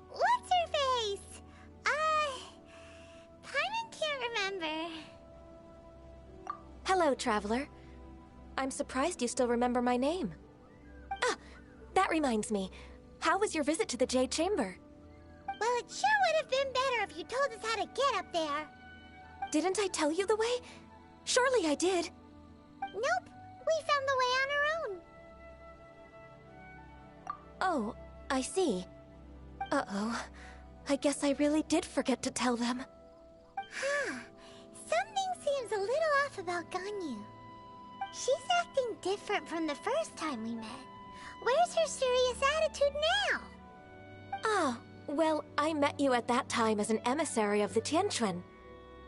what's her face? Paimon can't remember. Hello, traveler. I'm surprised you still remember my name. Ah, that reminds me. How was your visit to the Jade Chamber? Well, it sure would have been better if you told us how to get up there. Didn't I tell you the way? Surely I did. Nope, we found the way on our own. Oh, I see. Uh-oh. I guess I really did forget to tell them. Something seems a little off about Ganyu. She's acting different from the first time we met. Where's her serious attitude now? Ah, well, I met you at that time as an emissary of the Tianquan.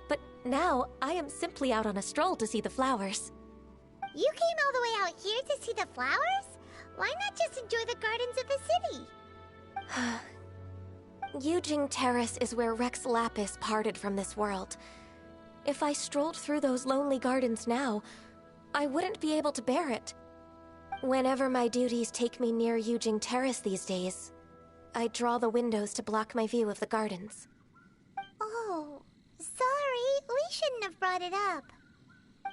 But now, I am simply out on a stroll to see the flowers. You came all the way out here to see the flowers? Why not just enjoy the gardens of the city? Yujing Terrace is where Rex Lapis parted from this world. If I strolled through those lonely gardens now, I wouldn't be able to bear it. Whenever my duties take me near Yujing Terrace these days, I draw the windows to block my view of the gardens. Oh, shouldn't have brought it up.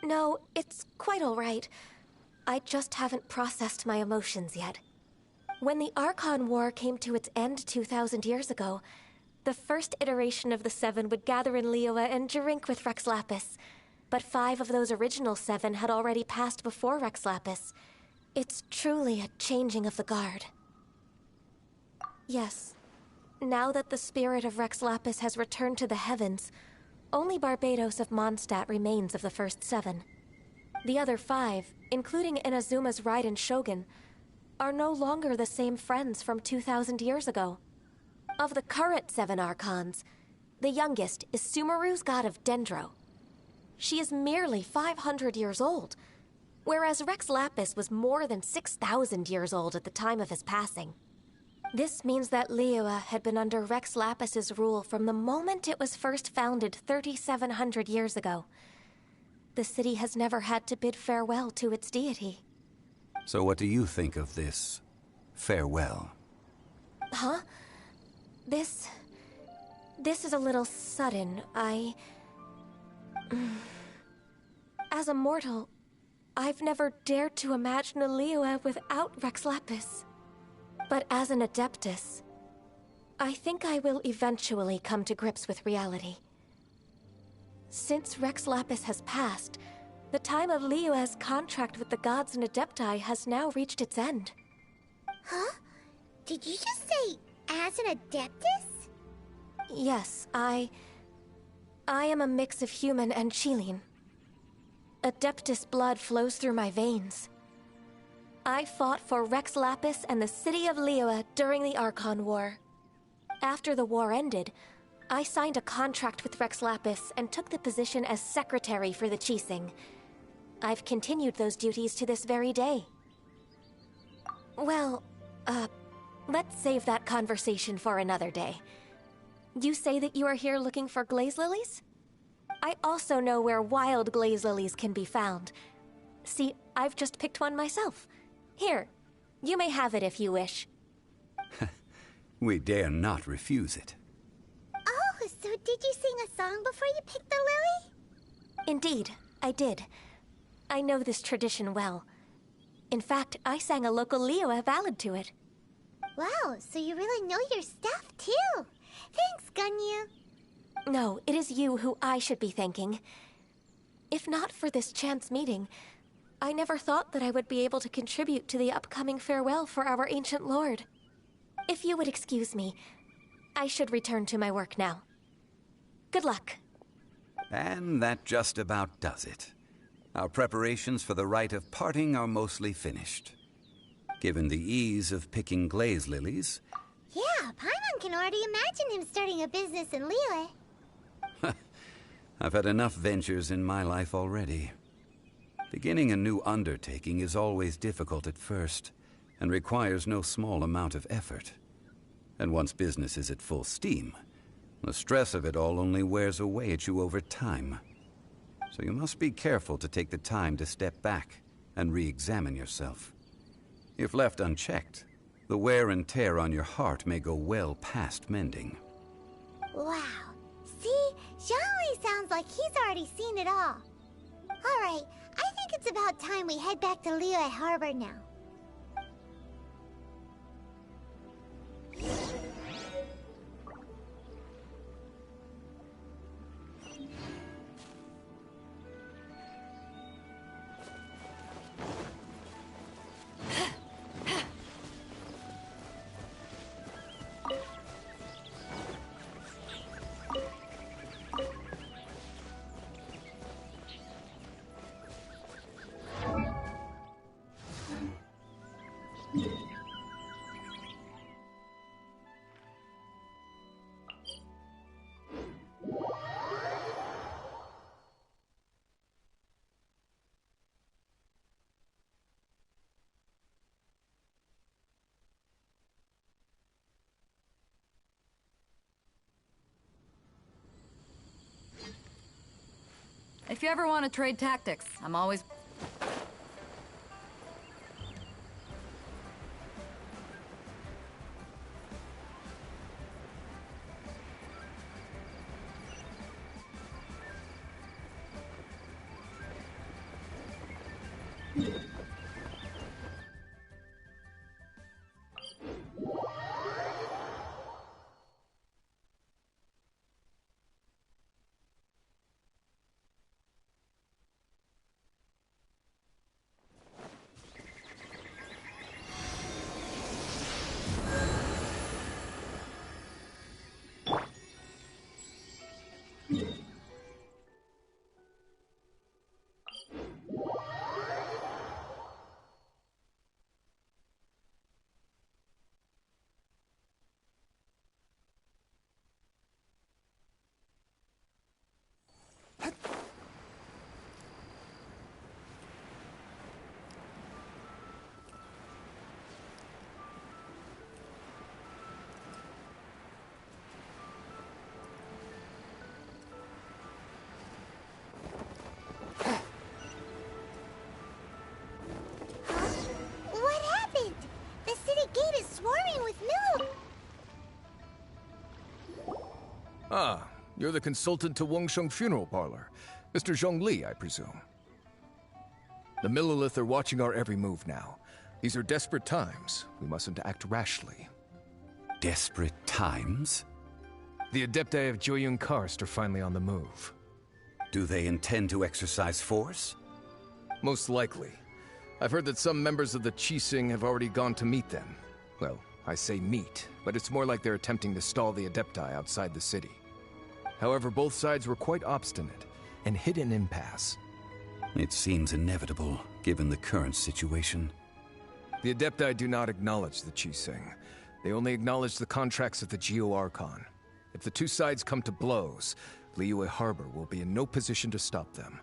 No, it's quite all right. I just haven't processed my emotions yet. When the Arkhan War came to its end 2,000 years ago, the first iteration of the Seven would gather in Liyue and drink with Rex Lapis. But 5 of those original 7 had already passed before Rex Lapis. It's truly a changing of the guard. Yes. Now that the spirit of Rex Lapis has returned to the heavens, only Barbados of Mondstadt remains of the first 7. The other 5, including Inazuma's Raiden Shogun, are no longer the same friends from 2,000 years ago. Of the current 7 Archons, the youngest is Sumeru's god of Dendro. She is merely 500 years old, whereas Rex Lapis was more than 6,000 years old at the time of his passing. This means that Liyue had been under Rex Lapis's rule from the moment it was first founded 3,700 years ago. The city has never had to bid farewell to its deity. So what do you think of this farewell? Huh? This is a little sudden. As a mortal, I've never dared to imagine a Liyue without Rex Lapis. But as an Adeptus, I think I will eventually come to grips with reality. Since Rex Lapis has passed, the time of Liyue's contract with the gods and Adepti has now reached its end. Huh? Did you just say, as an Adeptus? Yes, I am a mix of human and Chilean. Adeptus blood flows through my veins. I fought for Rex Lapis and the city of Liyue during the Arkhan War. After the war ended, I signed a contract with Rex Lapis and took the position as secretary for the Qixing. I've continued those duties to this very day. Well, let's save that conversation for another day. You say that you are here looking for glaze lilies? I also know where wild glaze lilies can be found. See, I've just picked one myself. Here, you may have it if you wish. We dare not refuse it. Oh, so did you sing a song before you picked the lily? Indeed, I did. I know this tradition well. In fact, I sang a local Liyue ballad to it. Wow, so you really know your stuff, too. Thanks, Gunyu. No, it is you who I should be thanking. If not for this chance meeting, I never thought that I would be able to contribute to the upcoming farewell for our ancient lord. If you would excuse me, I should return to my work now. Good luck. And that just about does it. Our preparations for the rite of parting are mostly finished. Given the ease of picking glaze lilies... Yeah, Paimon can already imagine him starting a business in Liyue. I've had enough ventures in my life already. Beginning a new undertaking is always difficult at first, and requires no small amount of effort. And once business is at full steam, the stress of it all only wears away at you over time. So you must be careful to take the time to step back and re-examine yourself. If left unchecked, the wear and tear on your heart may go well past mending. Wow. See? Zhongli sounds like he's already seen it all. Alright, I think it's about time we head back to Liyue Harbor now. If you ever want to trade tactics, I'm always... You're the consultant to Wangsheng Funeral Parlor. Mr. Zhongli, I presume. The Millilith are watching our every move now. These are desperate times. We mustn't act rashly. Desperate times? The Adepti of Joyun Karst are finally on the move. Do they intend to exercise force? Most likely. I've heard that some members of the Qixing have already gone to meet them. Well, I say meet, but it's more like they're attempting to stall the Adepti outside the city. However, both sides were quite obstinate and hit an impasse. It seems inevitable, given the current situation. The Adepti do not acknowledge the Qixing. They only acknowledge the contracts of the Geo-Arkhan. If the two sides come to blows, Liyue Harbor will be in no position to stop them.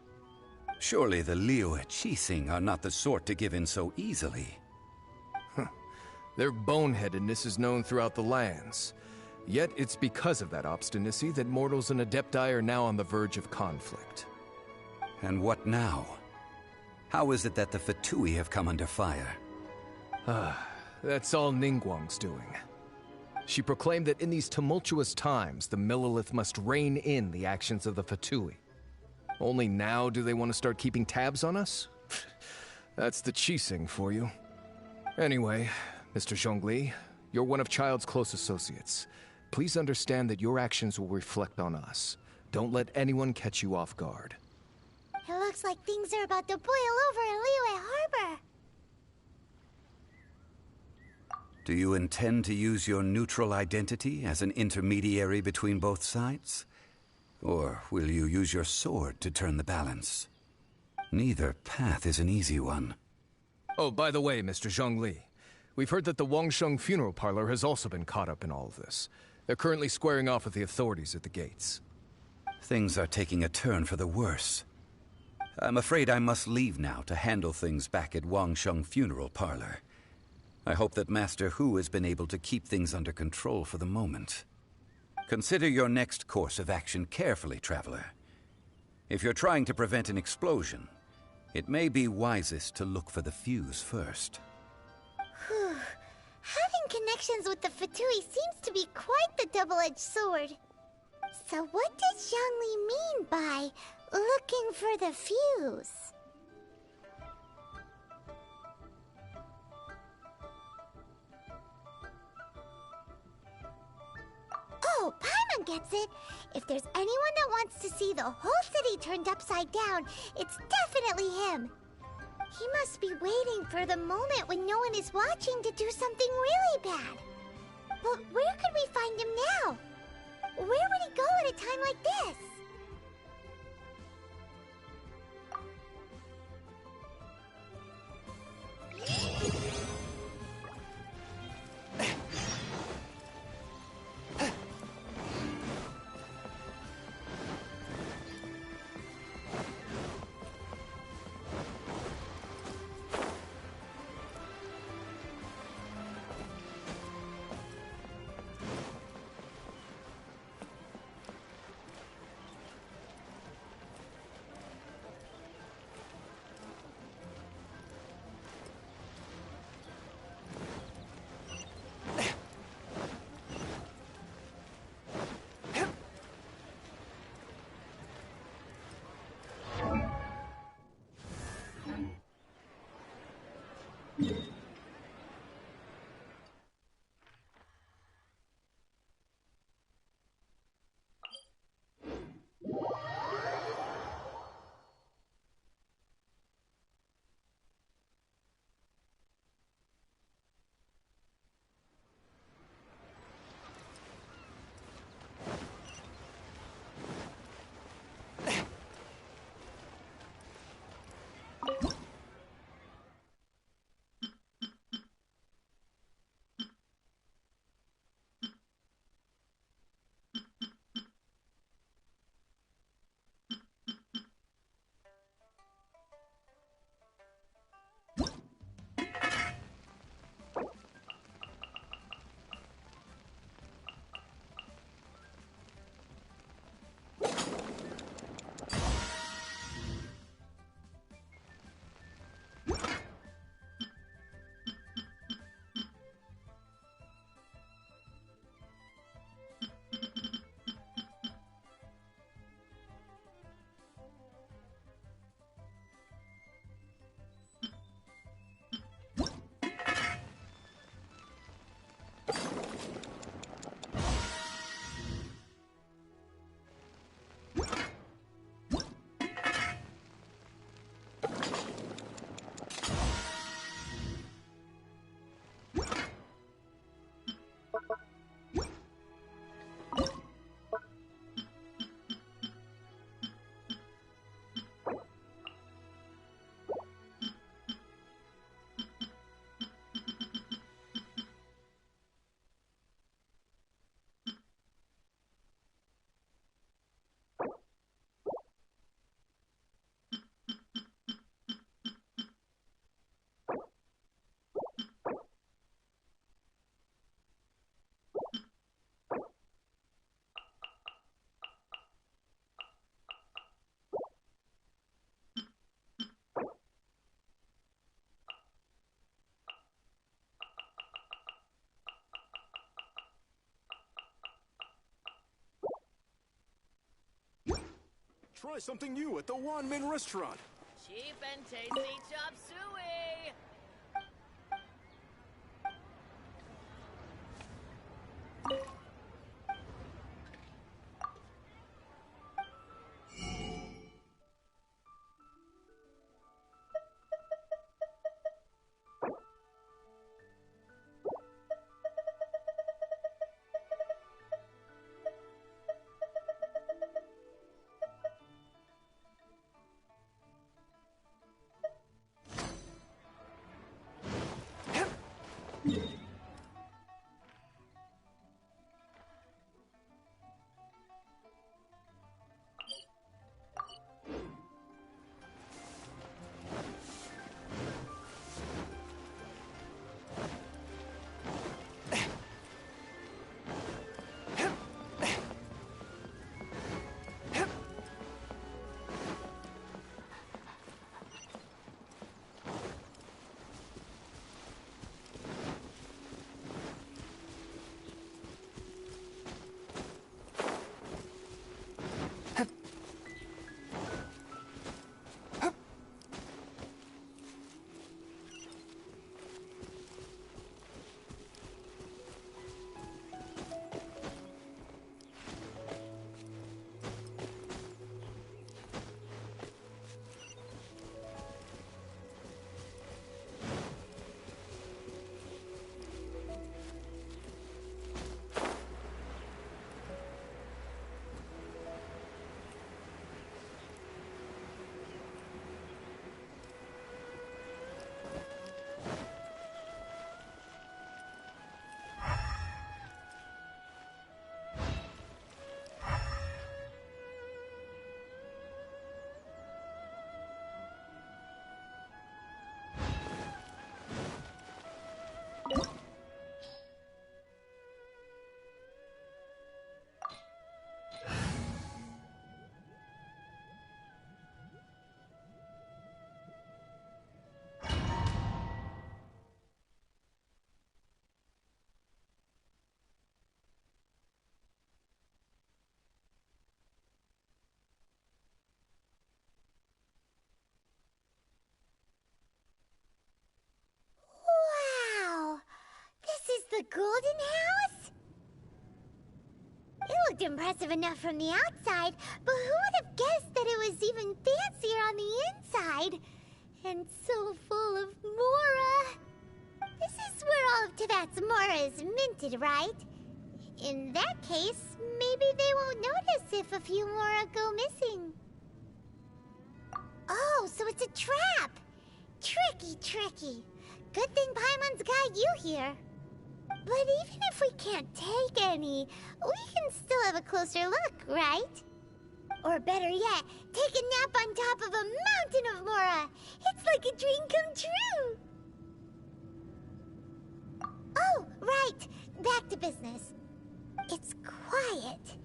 Surely the Liyue Qixing are not the sort to give in so easily. Their boneheadedness is known throughout the lands. Yet it's because of that obstinacy that mortals and Adepti are now on the verge of conflict. And what now? How is it that the Fatui have come under fire? That's all Ningguang's doing. She proclaimed that in these tumultuous times, the Millilith must rein in the actions of the Fatui. Only now do they want to start keeping tabs on us? That's the Qixing for you. Anyway, Mr. Zhongli, you're one of Child's close associates. Please understand that your actions will reflect on us. Don't let anyone catch you off guard. It looks like things are about to boil over in Liyue Harbor. Do you intend to use your neutral identity as an intermediary between both sides? Or will you use your sword to turn the balance? Neither path is an easy one. Oh, by the way, Mr. Zhongli, we've heard that the Wangsheng Funeral Parlor has also been caught up in all of this. They're currently squaring off with the authorities at the gates. Things are taking a turn for the worse. I'm afraid I must leave now to handle things back at Wangsheng Funeral Parlor. I hope that Master Hu has been able to keep things under control for the moment. Consider your next course of action carefully, Traveler. If you're trying to prevent an explosion, it may be wisest to look for the fuse first. Having connections with the Fatui seems to be quite the double-edged sword. So what does Zhongli mean by looking for the fuse? Oh, Paimon gets it! If there's anyone that wants to see the whole city turned upside down, it's definitely him! He must be waiting for the moment when no one is watching to do something really bad. But where could we find him now? Where would he go at a time like this? Try something new at the Wanmin restaurant. Cheap and tasty chop suey! The Golden House? It looked impressive enough from the outside, but who would have guessed that it was even fancier on the inside? And so full of Mora. This is where all of Tibet's Mora is minted, right? In that case, maybe they won't notice if a few Mora go missing. Oh, so it's a trap! Tricky, tricky. Good thing Paimon's got you here. But even if we can't take any, we can still have a closer look, right? Or better yet, take a nap on top of a mountain of Mora. It's like a dream come true. Oh, right. Back to business. It's quiet.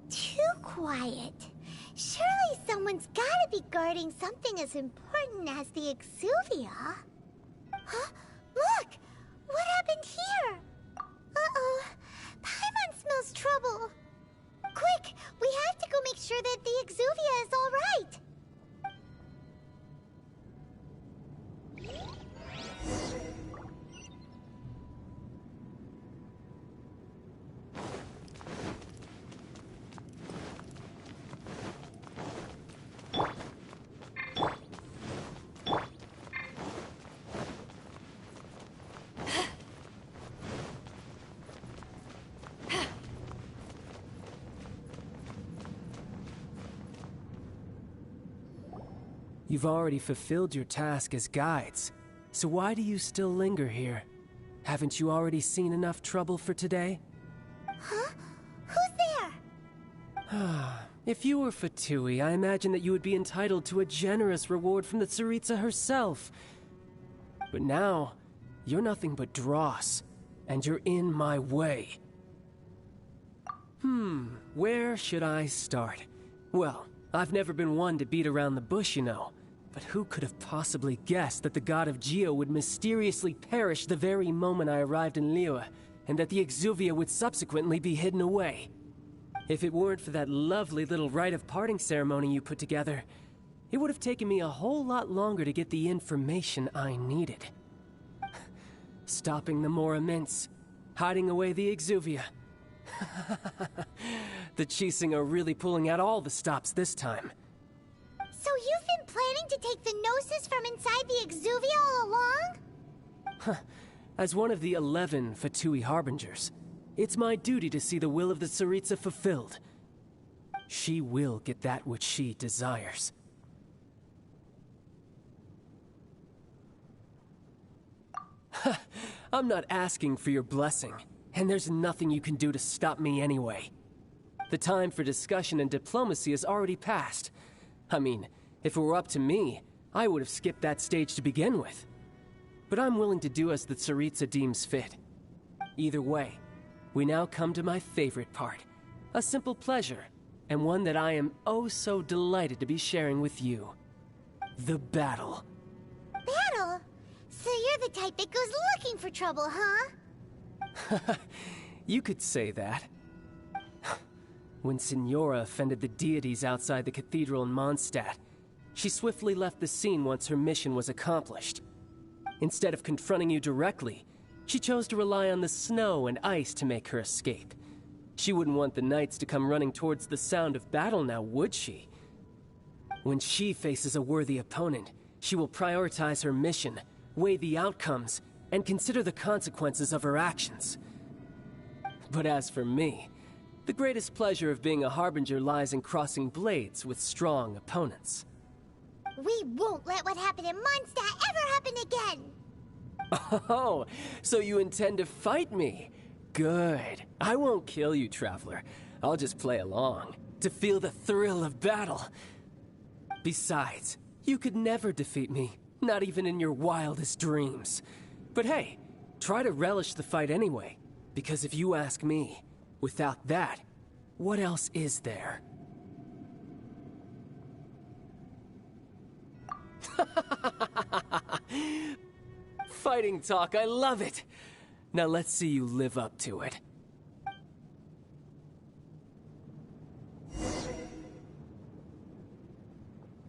Too quiet. Surely someone's gotta be guarding something as important as the Exuvia. Huh? Look! What happened here? Uh-oh. Paimon smells trouble. Quick! We have to go make sure that the Exuvia is all right. You've already fulfilled your task as guides, so why do you still linger here? Haven't you already seen enough trouble for today? Huh? Who's there? If you were Fatui, I imagine that you would be entitled to a generous reward from the Tsaritsa herself. But now, you're nothing but dross, and you're in my way. Where should I start? Well, I've never been one to beat around the bush, you know. But who could have possibly guessed that the god of Geo would mysteriously perish the very moment I arrived in Liyue, and that the Exuvia would subsequently be hidden away? If it weren't for that lovely little rite of parting ceremony you put together, it would have taken me a whole lot longer to get the information I needed. Stopping the Mora Mints, hiding away the Exuvia. The Chising are really pulling out all the stops this time. So you've been planning to take the Gnosis from inside the Exuvia all along? As one of the 11 Fatui Harbingers, it's my duty to see the will of the Tsaritsa fulfilled. She will get that which she desires. I'm not asking for your blessing, and there's nothing you can do to stop me anyway. The time for discussion and diplomacy has already passed. I mean, if it were up to me, I would have skipped that stage to begin with. But I'm willing to do as the Tsaritsa deems fit. Either way, we now come to my favorite part. A simple pleasure, and one that I am oh so delighted to be sharing with you. The battle. Battle? So you're the type that goes looking for trouble, huh? You could say that. When Signora offended the deities outside the cathedral in Mondstadt, she swiftly left the scene once her mission was accomplished. Instead of confronting you directly, she chose to rely on the snow and ice to make her escape. She wouldn't want the knights to come running towards the sound of battle now, would she? When she faces a worthy opponent, she will prioritize her mission, weigh the outcomes, and consider the consequences of her actions. But as for me, the greatest pleasure of being a Harbinger lies in crossing blades with strong opponents. We won't let what happened in Mondstadt ever happen again! Oh, so you intend to fight me? Good. I won't kill you, Traveler. I'll just play along, to feel the thrill of battle. Besides, you could never defeat me, not even in your wildest dreams. But hey, try to relish the fight anyway, because if you ask me, without that, what else is there? Fighting talk, I love it! Now let's see you live up to it.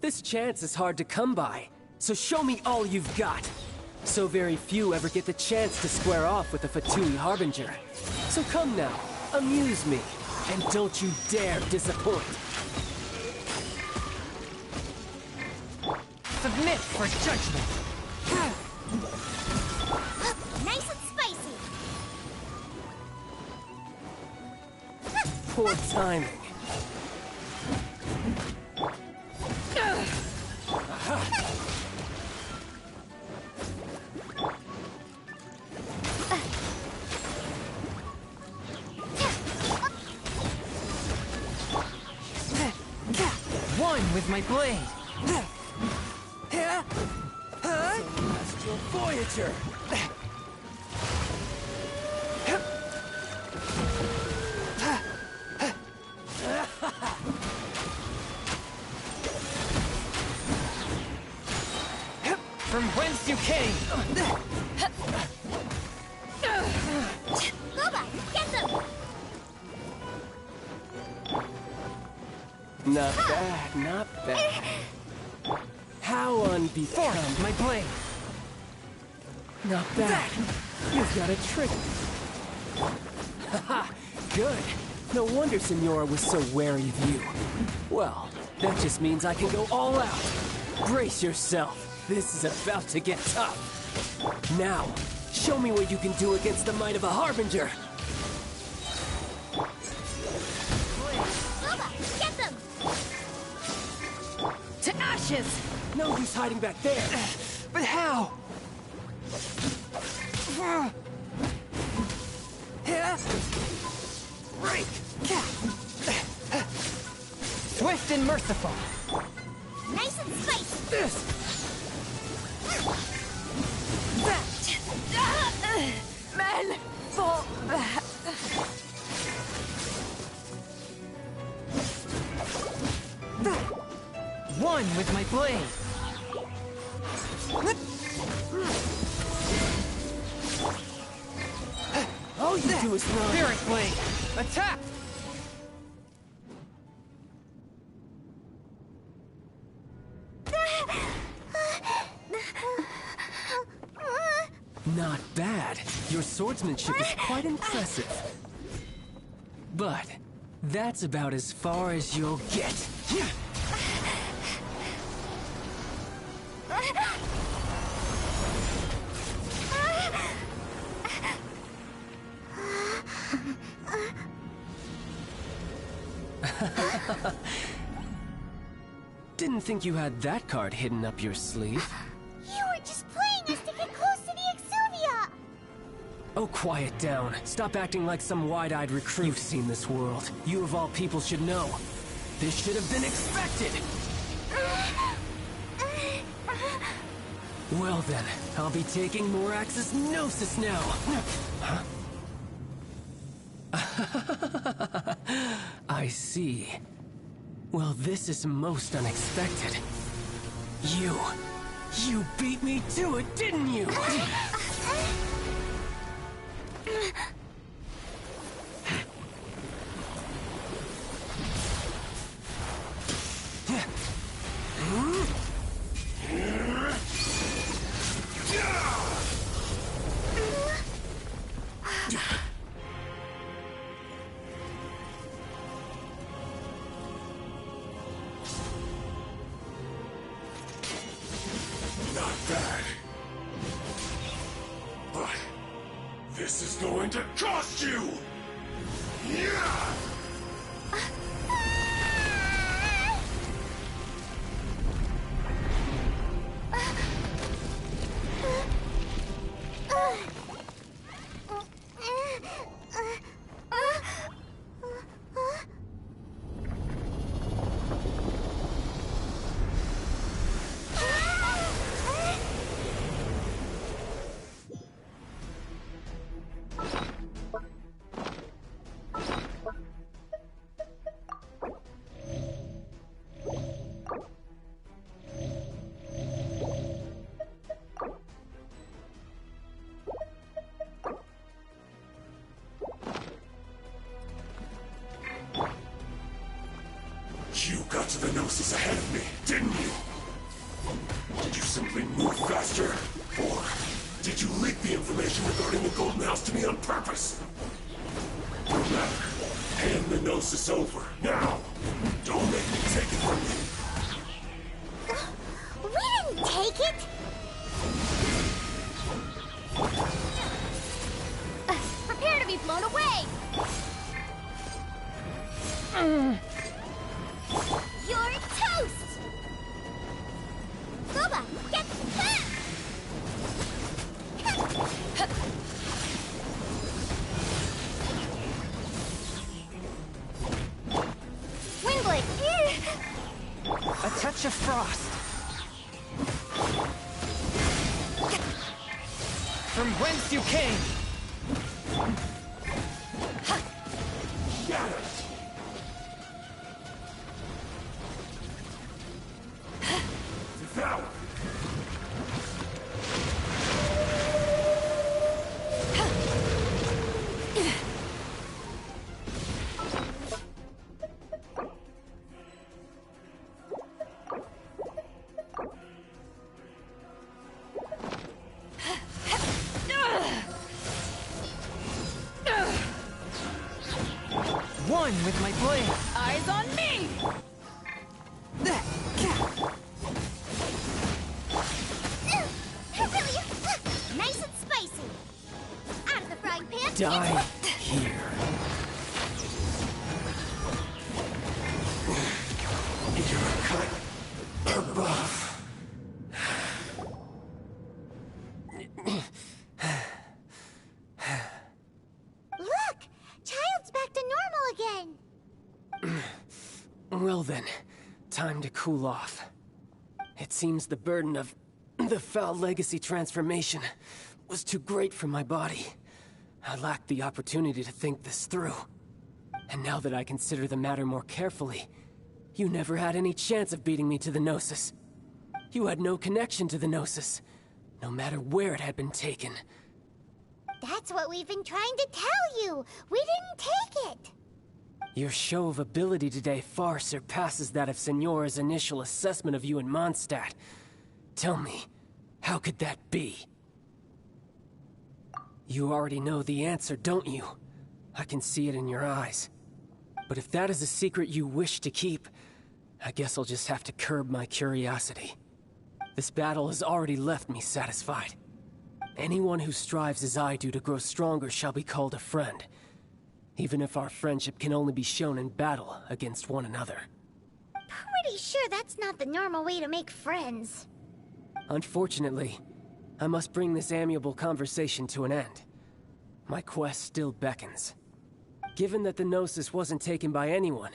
This chance is hard to come by, so show me all you've got. So very few ever get the chance to square off with a Fatui Harbinger. So come now, amuse me, and don't you dare disappoint. Submit for judgment! Nice and spicy! Poor timing. One with my blade! Celestial Voyager! From whence you came! Boba, get them! Not bad, not bad. How unbecoming. My blade! Not bad. You've got a trick. Haha, good. No wonder Signora was so wary of you. Well, that just means I can go all out. Brace yourself. This is about to get tough. Now, show me what you can do against the might of a Harbinger. Boba, get them! To ashes! No use hiding back there. But how? Break! Swift and merciful! Nice and spicy! This! Men, fall back. One with my blade! All you do is run. Spirit blade! Attack! Not bad. Your swordsmanship is quite impressive. But that's about as far as you'll get. Didn't think you had that card hidden up your sleeve. You were just playing us to get close to the Exuvia! Oh, quiet down. Stop acting like some wide-eyed recruit. You've seen this world. You of all people should know. This should have been expected! Well then, I'll be taking Morax's Gnosis now! I see. Well, this is most unexpected. You beat me to it, didn't you? This is going to cost you! Yeah! You got to the Gnosis ahead of me, didn't you? Did you simply move faster? Or did you leak the information regarding the Golden House to me on purpose? No matter. Hand the Gnosis over, now! Don't make me take it from you! We didn't take it! Prepare to be blown away! You're toast! Boba, get back! Windblade! A touch of frost. From whence you came. Got it! Devour! One with my blade. Eyes on me! Nice and spicy! Out of the frying pan! Die here. You're cut above. Look! Child's back to normal again! Well then, time to cool off. It seems the burden of the foul legacy transformation was too great for my body. I lacked the opportunity to think this through. And now that I consider the matter more carefully, you never had any chance of beating me to the Gnosis. You had no connection to the Gnosis, no matter where it had been taken. That's what we've been trying to tell you! We didn't take it! Your show of ability today far surpasses that of Signora's initial assessment of you in Mondstadt. Tell me, how could that be? You already know the answer, don't you? I can see it in your eyes. But if that is a secret you wish to keep, I guess I'll just have to curb my curiosity. This battle has already left me satisfied. Anyone who strives as I do to grow stronger shall be called a friend, even if our friendship can only be shown in battle against one another. Pretty sure that's not the normal way to make friends. Unfortunately, I must bring this amiable conversation to an end. My quest still beckons. Given that the Gnosis wasn't taken by anyone,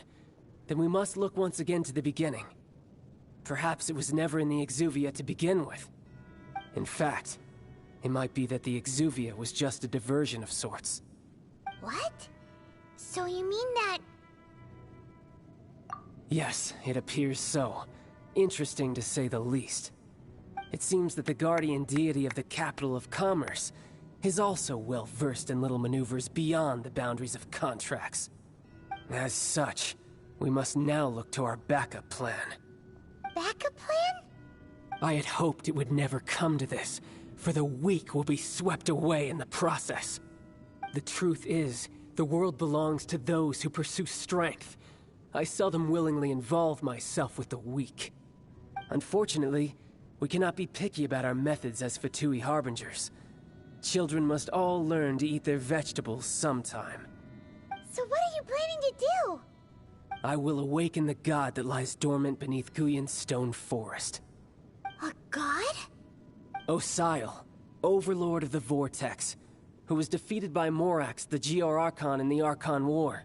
then we must look once again to the beginning. Perhaps it was never in the Exuvia to begin with. In fact, it might be that the Exuvia was just a diversion of sorts. What? So you mean that... Yes, it appears so. Interesting to say the least. It seems that the guardian deity of the capital of commerce is also well versed in little maneuvers beyond the boundaries of contracts. As such, we must now look to our backup plan. Backup plan? I had hoped it would never come to this, for the weak will be swept away in the process. The truth is, the world belongs to those who pursue strength. I seldom willingly involve myself with the weak. Unfortunately, we cannot be picky about our methods as Fatui Harbingers. Children must all learn to eat their vegetables sometime. So what are you planning to do? I will awaken the god that lies dormant beneath Guyon's stone forest. A god? Osial, overlord of the Vortex, who was defeated by Morax, the Geo-Arkhan in the Arkhan War,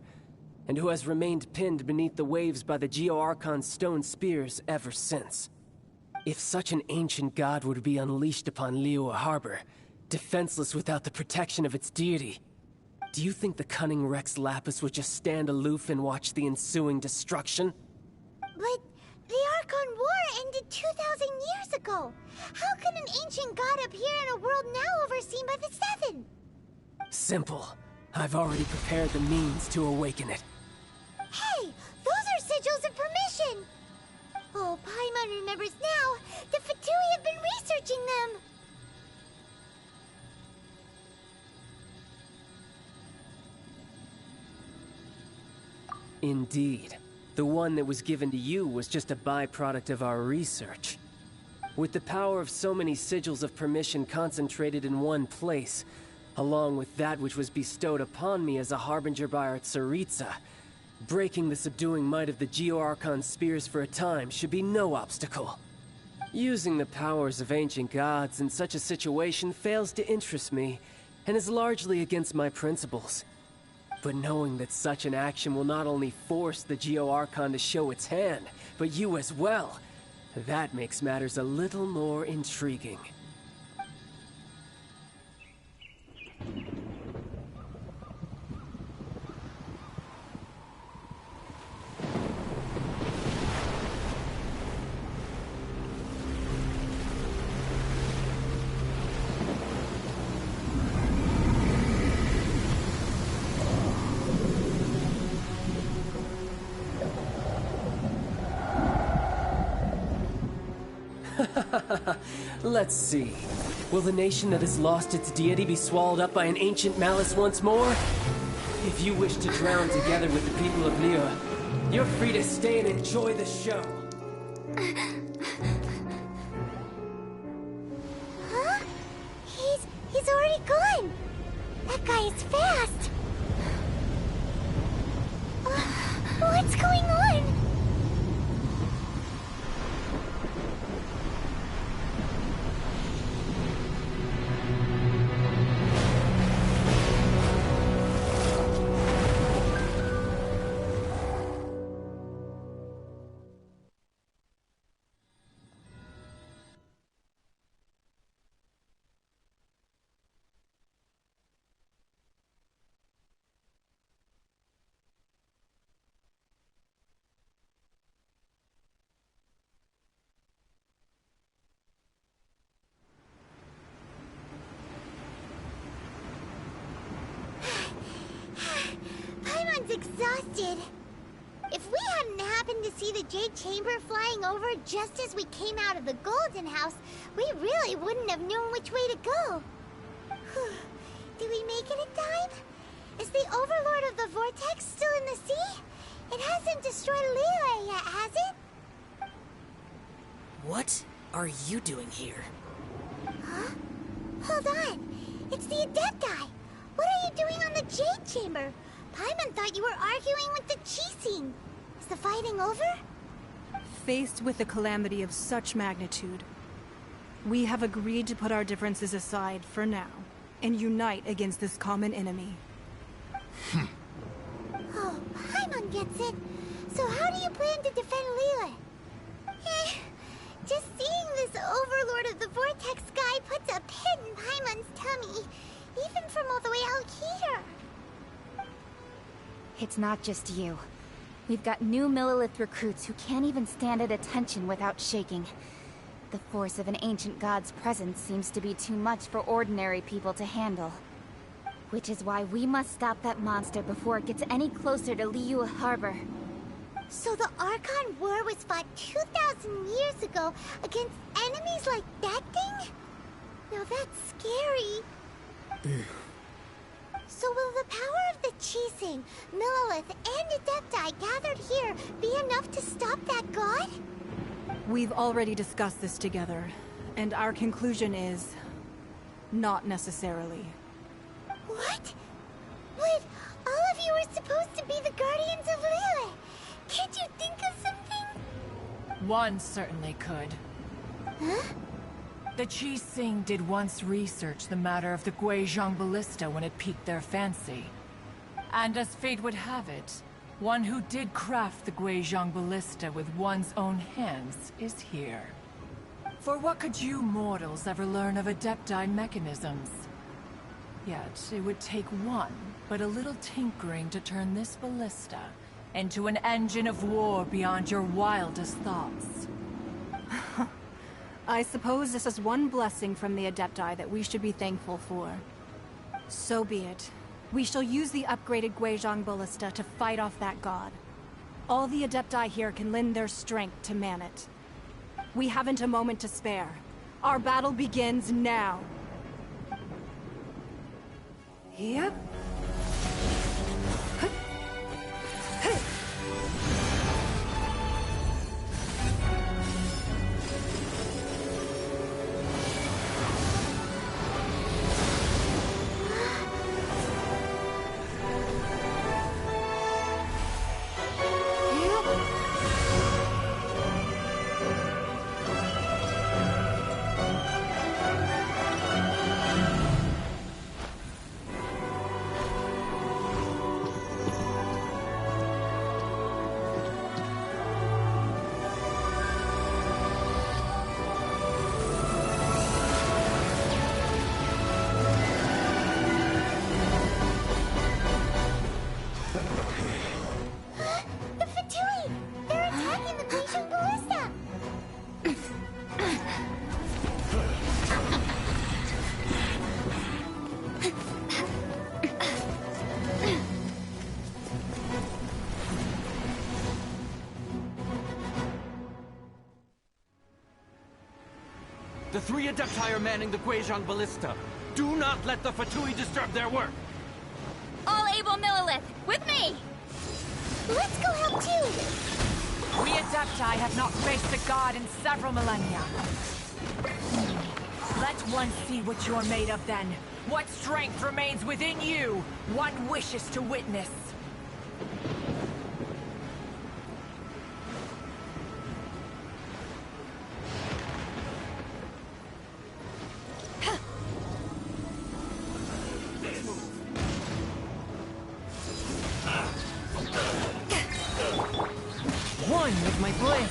and who has remained pinned beneath the waves by the Geo-Arkhan's stone spears ever since. If such an ancient god were to be unleashed upon Liyue Harbor, defenseless without the protection of its deity, do you think the cunning Rex Lapis would just stand aloof and watch the ensuing destruction? But the Arkhan War ended 2,000 years ago. How can an ancient god appear in a world now overseen by the Seven? Simple. I've already prepared the means to awaken it. Hey, those are sigils of permission! Oh, Paimon remembers now. The Fatui have been researching them. Indeed. The one that was given to you was just a byproduct of our research. With the power of so many sigils of permission concentrated in one place, along with that which was bestowed upon me as a harbinger by our Tsaritsa, breaking the subduing might of the Geo-Arkhan spears for a time should be no obstacle. Using the powers of ancient gods in such a situation fails to interest me, and is largely against my principles. But knowing that such an action will not only force the Geo-Arkhan to show its hand, but you as well, that makes matters a little more intriguing. Let's see. Will the nation that has lost its deity be swallowed up by an ancient malice once more? If you wish to drown together with the people of Liyue, you're free to stay and enjoy the show. Huh? He's already gone. That guy is fast. What's going on? Exhausted. If we hadn't happened to see the Jade Chamber flying over just as we came out of the Golden House, we really wouldn't have known which way to go. Do we make it in time? Is the Overlord of the Vortex still in the sea? It hasn't destroyed Liyue yet, has it? What are you doing here? Huh? Hold on. It's the Adepti. What are you doing on the Jade Chamber? Paimon thought you were arguing with the Chising. Is the fighting over? Faced with a calamity of such magnitude, we have agreed to put our differences aside for now and unite against this common enemy. Oh, Paimon gets it. So how do you plan to defend Liyue? Just seeing this Overlord of the Vortex guy puts a pit in Paimon's tummy, even from all the way out here. It's not just you. We've got new Millelith recruits who can't even stand at attention without shaking. The force of an ancient god's presence seems to be too much for ordinary people to handle. Which is why we must stop that monster before it gets any closer to Liyue Harbor. So the Arkhan War was fought 2,000 years ago against enemies like that thing? Now that's scary. So will the power of the Chising, Millelith, and Adepti gathered here be enough to stop that god? We've already discussed this together, and our conclusion is... not necessarily. What? But all of you were supposed to be the guardians of Liyue. Can't you think of something? One certainly could. Huh? The Chising did once research the matter of the Guizhong Ballista when it piqued their fancy. And as fate would have it, one who did craft the Guizhong Ballista with one's own hands is here. For what could you mortals ever learn of Adepti mechanisms? Yet, it would take one, but a little tinkering to turn this ballista into an engine of war beyond your wildest thoughts. I suppose this is one blessing from the Adepti that we should be thankful for. So be it. We shall use the upgraded Guizhong Ballista to fight off that god. All the Adepti here can lend their strength to man it. We haven't a moment to spare. Our battle begins now. Yep. The three Adepti are manning the Guizhong Ballista. Do not let the Fatui disturb their work! All able Millelith, with me! Let's go help too! We Adepti have not faced a god in several millennia. Let one see what you're made of then. What strength remains within you, one wishes to witness. One with my blade!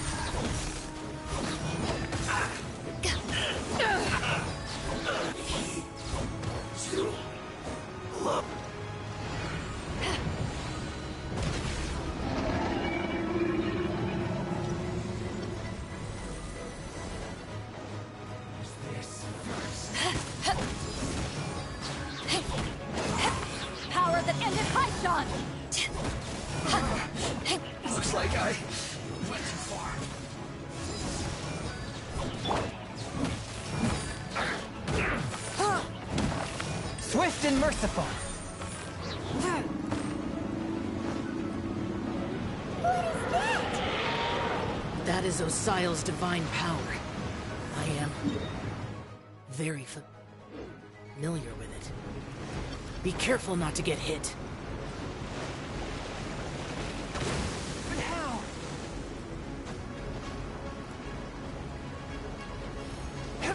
Swift and merciful. That is Osial's divine power. I am very familiar with it. Be careful not to get hit. But how?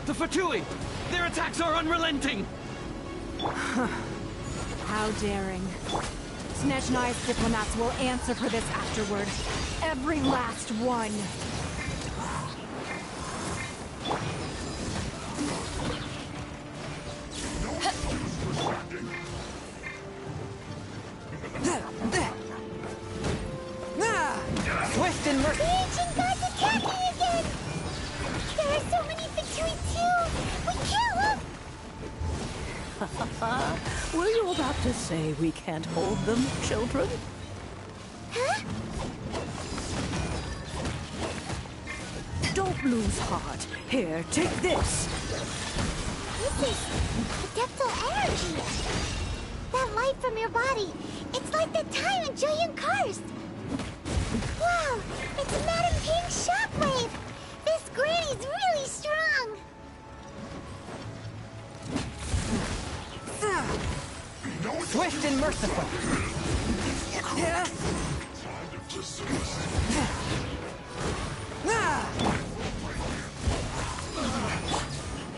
The Fatui! Their attacks are unrelenting! How daring. Snezhnai's diplomats will answer for this afterward. Every last one. Swift and merciful. The ancient gods attacking again! There are so many Fatui too! We can't look! Were you about to say we can't hold them, children? Huh? Don't lose heart. Here, take this. This is adeptal energy. That light from your body. It's like the time in Julian Karst. Wow, it's Madam King's shockwave. This granny's really strong. Swift and merciful.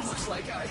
Looks like I...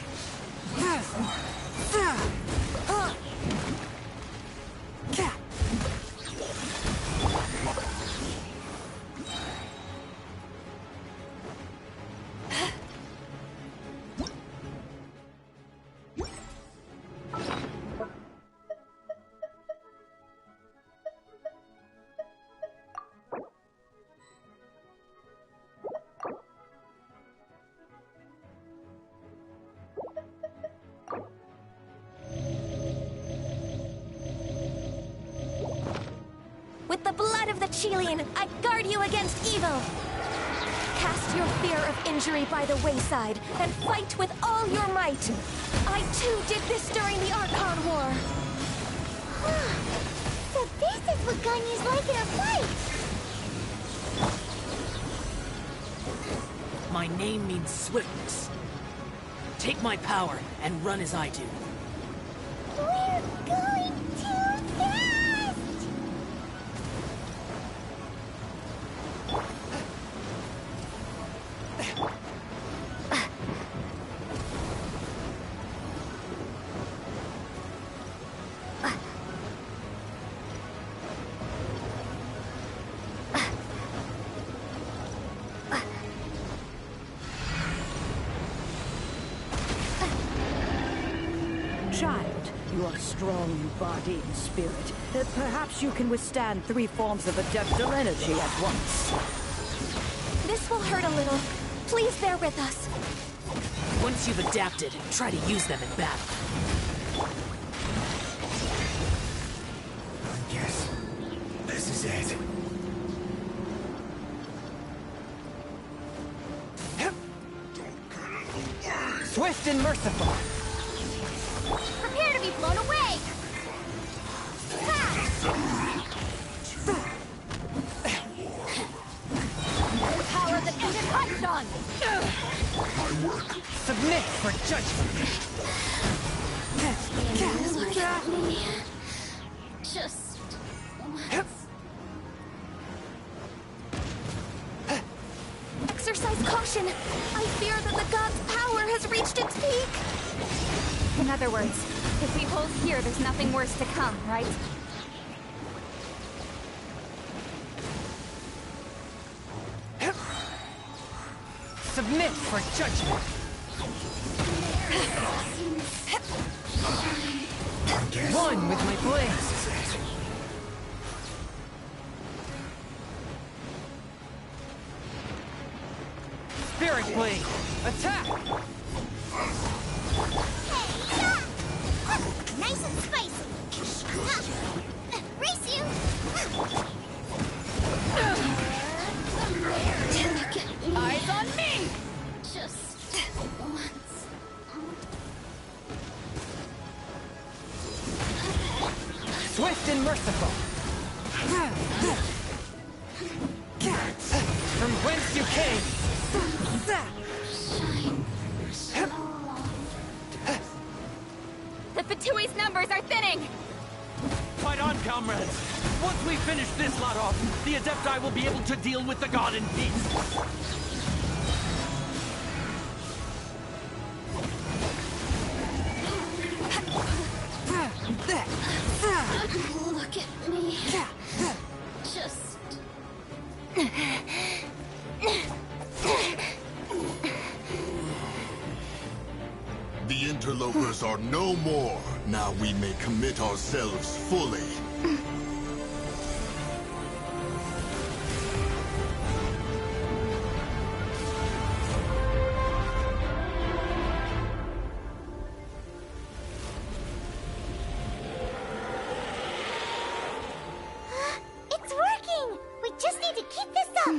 With the blood of the Chilean, I guard you against evil. Cast your fear of injury by the wayside and fight with all your might. I too did this during the Arkhan War. So this is what Ganyu's like in a fight. My name means swiftness. Take my power and run as I do. We're going too fast! Child, you are strong in body and spirit. Perhaps you can withstand 3 forms of adeptal energy at once. This will hurt a little. Please bear with us. Once you've adapted, try to use them in battle. I guess this is it. Swift and merciful. Prepare to be blown away! The power that ended Hudson! Submit for judgment. Look at me. Just once. Exercise caution. I fear that the god's power has reached its peak. In other words, if we hold here, there's nothing worse to come, right? Submit for judgment. One with my blades. Spirit blade, attack! Nice and spicy. Race you. Eyes on me! Just once. merciful. From whence you came. The Fatui's numbers are thinning! Fight on, comrades! Once we finish this lot off, the Adepti will be able to deal with the god in peace. Look at me. Just... The interlopers are no more. Now we may commit ourselves fully. It's working! We just need to keep this up!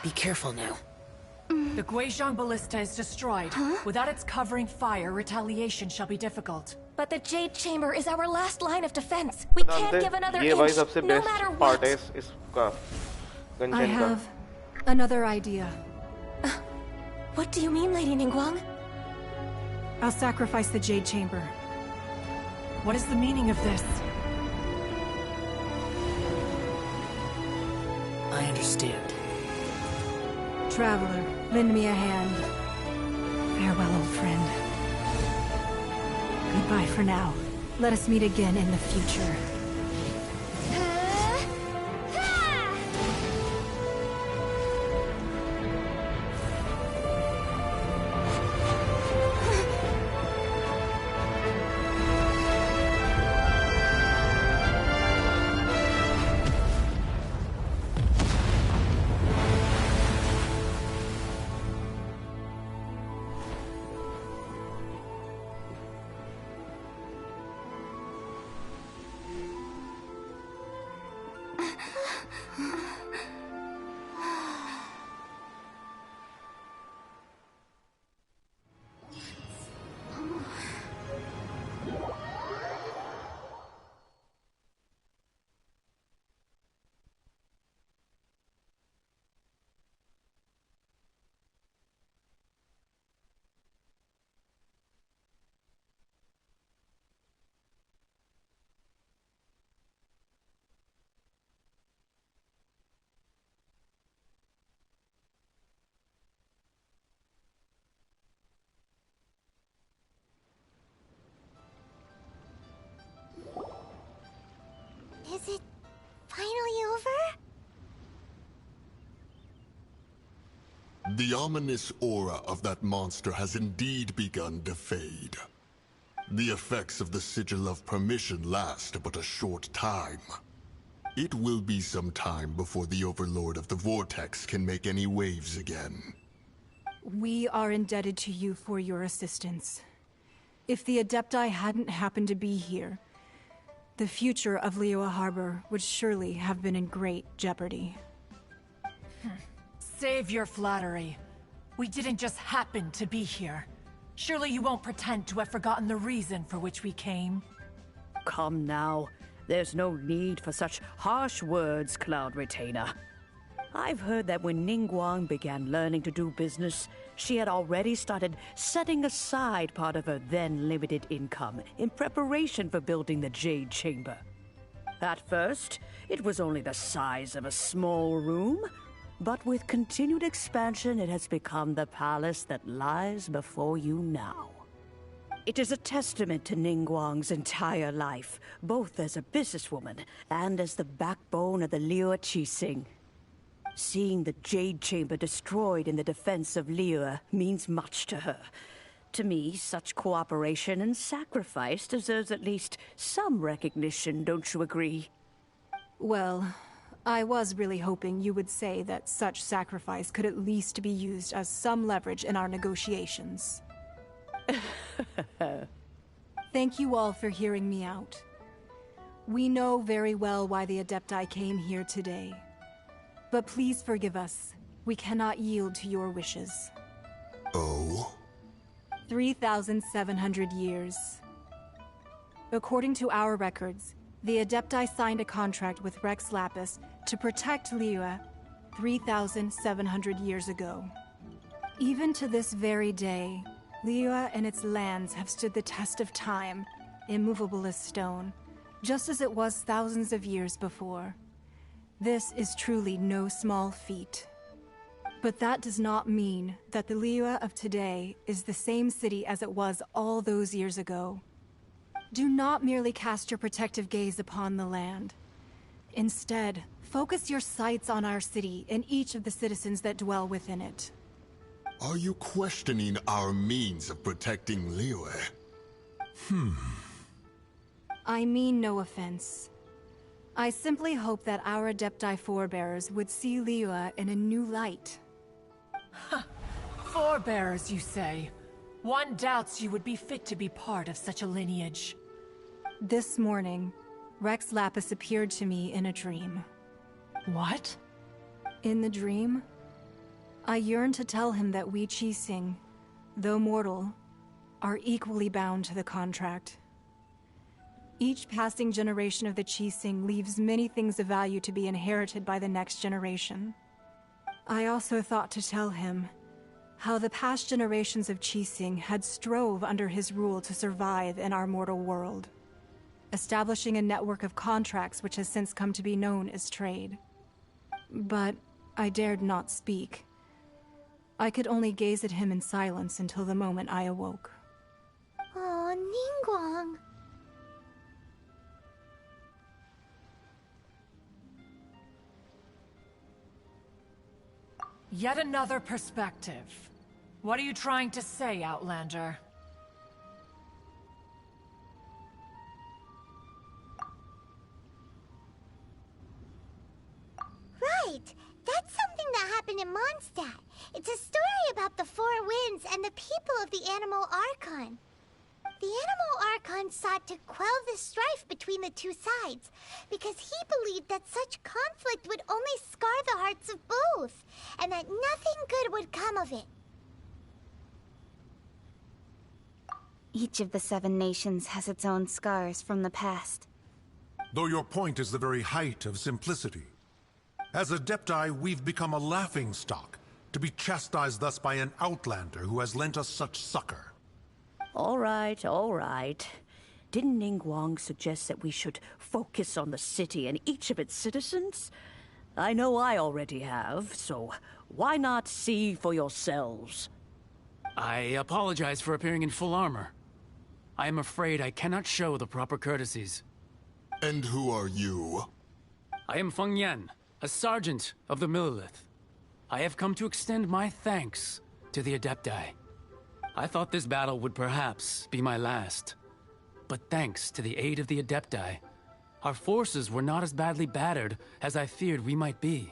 Be careful now. The Guizhong Ballista is destroyed. Without its covering fire, retaliation shall be difficult. But the Jade Chamber is our last line of defense. We can't give another inch, no matter what. I have another idea. What do you mean, Lady Ningguang? I'll sacrifice the Jade Chamber. What is the meaning of this? I understand. Traveler, lend me a hand. Farewell, old friend. Goodbye for now. Let us meet again in the future. Is it finally over? The ominous aura of that monster has indeed begun to fade. The effects of the Sigil of Permission last but a short time. It will be some time before the Overlord of the Vortex can make any waves again. We are indebted to you for your assistance. If the Adepti hadn't happened to be here, the future of Liyue Harbor would surely have been in great jeopardy. Save your flattery. We didn't just happen to be here. Surely you won't pretend to have forgotten the reason for which we came. Come now. There's no need for such harsh words, Cloud Retainer. I've heard that when Ningguang began learning to do business, she had already started setting aside part of her then limited income in preparation for building the Jade Chamber. At first, it was only the size of a small room, but with continued expansion, it has become the palace that lies before you now. It is a testament to Ningguang's entire life, both as a businesswoman and as the backbone of the Liyue Qixing. Seeing the Jade Chamber destroyed in the defense of Liyue means much to her. To me, such cooperation and sacrifice deserves at least some recognition, don't you agree? Well, I was really hoping you would say that such sacrifice could at least be used as some leverage in our negotiations. Thank you all for hearing me out. We know very well why the Adepti came here today. But please forgive us. We cannot yield to your wishes. Oh? 3,700 years. According to our records, the Adepti signed a contract with Rex Lapis to protect Liyue 3,700 years ago. Even to this very day, Liyue and its lands have stood the test of time, immovable as stone, just as it was thousands of years before. This is truly no small feat. But that does not mean that the Liyue of today is the same city as it was all those years ago. Do not merely cast your protective gaze upon the land. Instead, focus your sights on our city and each of the citizens that dwell within it. Are you questioning our means of protecting Liyue? I mean no offense. I simply hope that our Adepti forebears would see Liyue in a new light. Forebears, you say? One doubts you would be fit to be part of such a lineage. This morning, Rex Lapis appeared to me in a dream. What? In the dream, I yearned to tell him that we Qixing, though mortal, are equally bound to the contract. Each passing generation of the Qixing leaves many things of value to be inherited by the next generation. I also thought to tell him how the past generations of Qixing had strove under his rule to survive in our mortal world, establishing a network of contracts which has since come to be known as trade. But I dared not speak. I could only gaze at him in silence until the moment I awoke. Oh, Ningguang. Yet another perspective. What are you trying to say, Outlander? Right! That's something that happened in Mondstadt. It's a story about the Four Winds and the people of the Animal Arkhan. The Animal Arkhan sought to quell the strife between the two sides, because he believed that such conflict would only scar the hearts of both, and that nothing good would come of it. Each of the 7 nations has its own scars from the past. Though your point is the very height of simplicity. As Adepti, we've become a laughingstock, to be chastised thus by an outlander who has lent us such succor. All right, all right. Didn't Ningguang suggest that we should focus on the city and each of its citizens? I know I already have, so why not see for yourselves? I apologize for appearing in full armor. I am afraid I cannot show the proper courtesies. And who are you? I am Feng Yan, a sergeant of the Millelith. I have come to extend my thanks to the Adepti. I thought this battle would perhaps be my last. But thanks to the aid of the Adepti, our forces were not as badly battered as I feared we might be.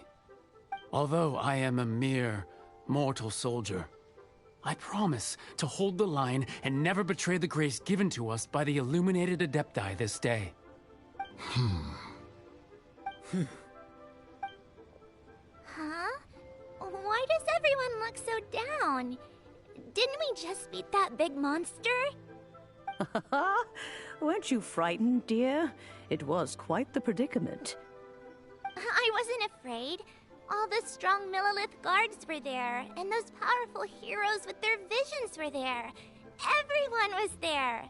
Although I am a mere mortal soldier, I promise to hold the line and never betray the grace given to us by the illuminated Adepti this day. Huh? Why does everyone look so down? Didn't we just beat that big monster? Weren't you frightened, dear? It was quite the predicament. I wasn't afraid. All the strong Millelith guards were there, and those powerful heroes with their visions were there. Everyone was there.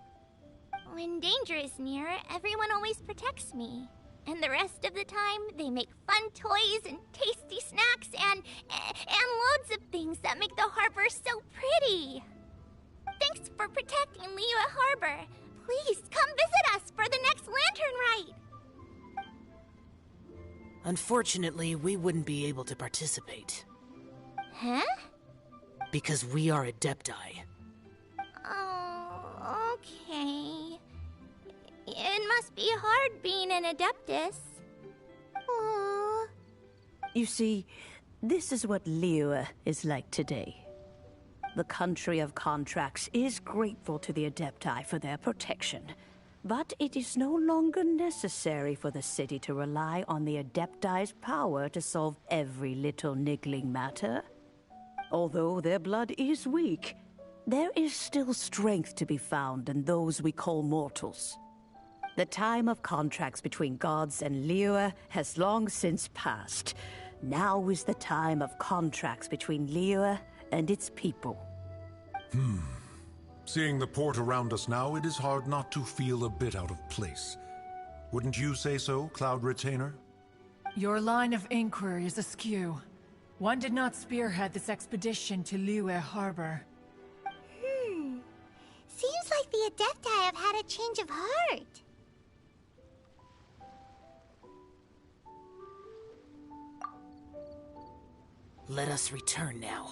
When danger is near, everyone always protects me. And the rest of the time, they make fun toys and tasty snacks and loads of things that make the harbor so pretty. Thanks for protecting Liyue Unfortunately, we wouldn't be able to participate. Huh? Because we are Adepti. Oh, okay. It must be hard being an Adeptus. Oh. You see, this is what Liyue is like today. The country of contracts is grateful to the Adepti for their protection. But it is no longer necessary for the city to rely on the Adepti's power to solve every little niggling matter. Although their blood is weak, there is still strength to be found in those we call mortals. The time of contracts between gods and Liyue has long since passed. Now is the time of contracts between Liyue and its people. Seeing the port around us now, it is hard not to feel a bit out of place. Wouldn't you say so, Cloud Retainer? Your line of inquiry is askew. One did not spearhead this expedition to Liyue Harbor. Seems like the Adepti have had a change of heart. Let us return now.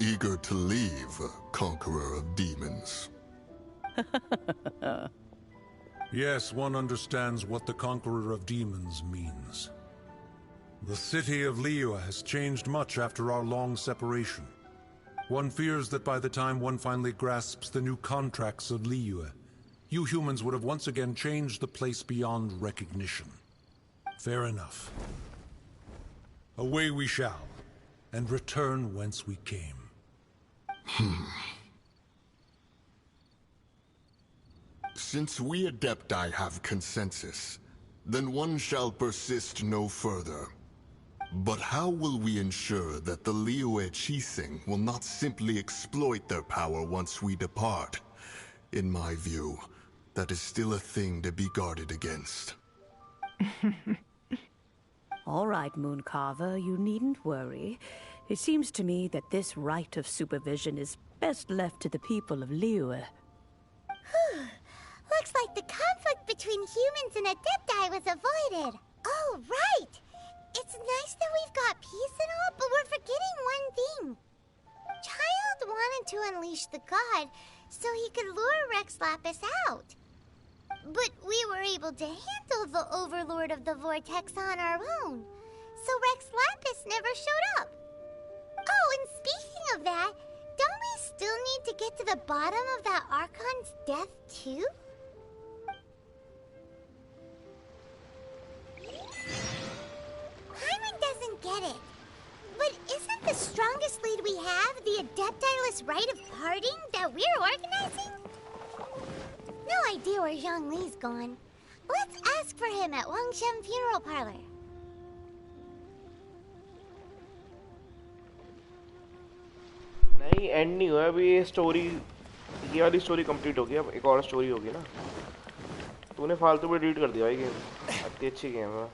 Eager to leave, Conqueror of Demons. Yes, one understands what the Conqueror of Demons means. The city of Liyue has changed much after our long separation. One fears that by the time one finally grasps the new contracts of Liyue, you humans would have once again changed the place beyond recognition. Fair enough. Away we shall, and return whence we came. Since we Adepti have consensus, then one shall persist no further. But how will we ensure that the Liyue Qixing will not simply exploit their power once we depart? In my view, that is still a thing to be guarded against. All right, Mooncarver, you needn't worry. It seems to me that this right of supervision is best left to the people of Liyue. Looks like the conflict between humans and Adepti was avoided. Oh, right! It's nice that we've got peace and all, but we're forgetting one thing. Child wanted to unleash the god so he could lure Rex Lapis out. But we were able to handle the Overlord of the Vortex on our own, so Rex Lapis never showed up. Oh, and speaking of that, don't we still need to get to the bottom of that Arkhan's death, too? Paimon doesn't get it. But isn't the strongest lead we have the Adeptiless Rite of Parting that we're organizing? No idea where Zhongli's gone. Let's ask for him at Wangshem Funeral Parlor. नहीं and नहीं हुआ अभी ये story ये वाली story complete हो गई अब एक और स्टोरी होगी ना तूने फालतू में डिलीट कर दिया ये गेम इतनी अच्छी गेम है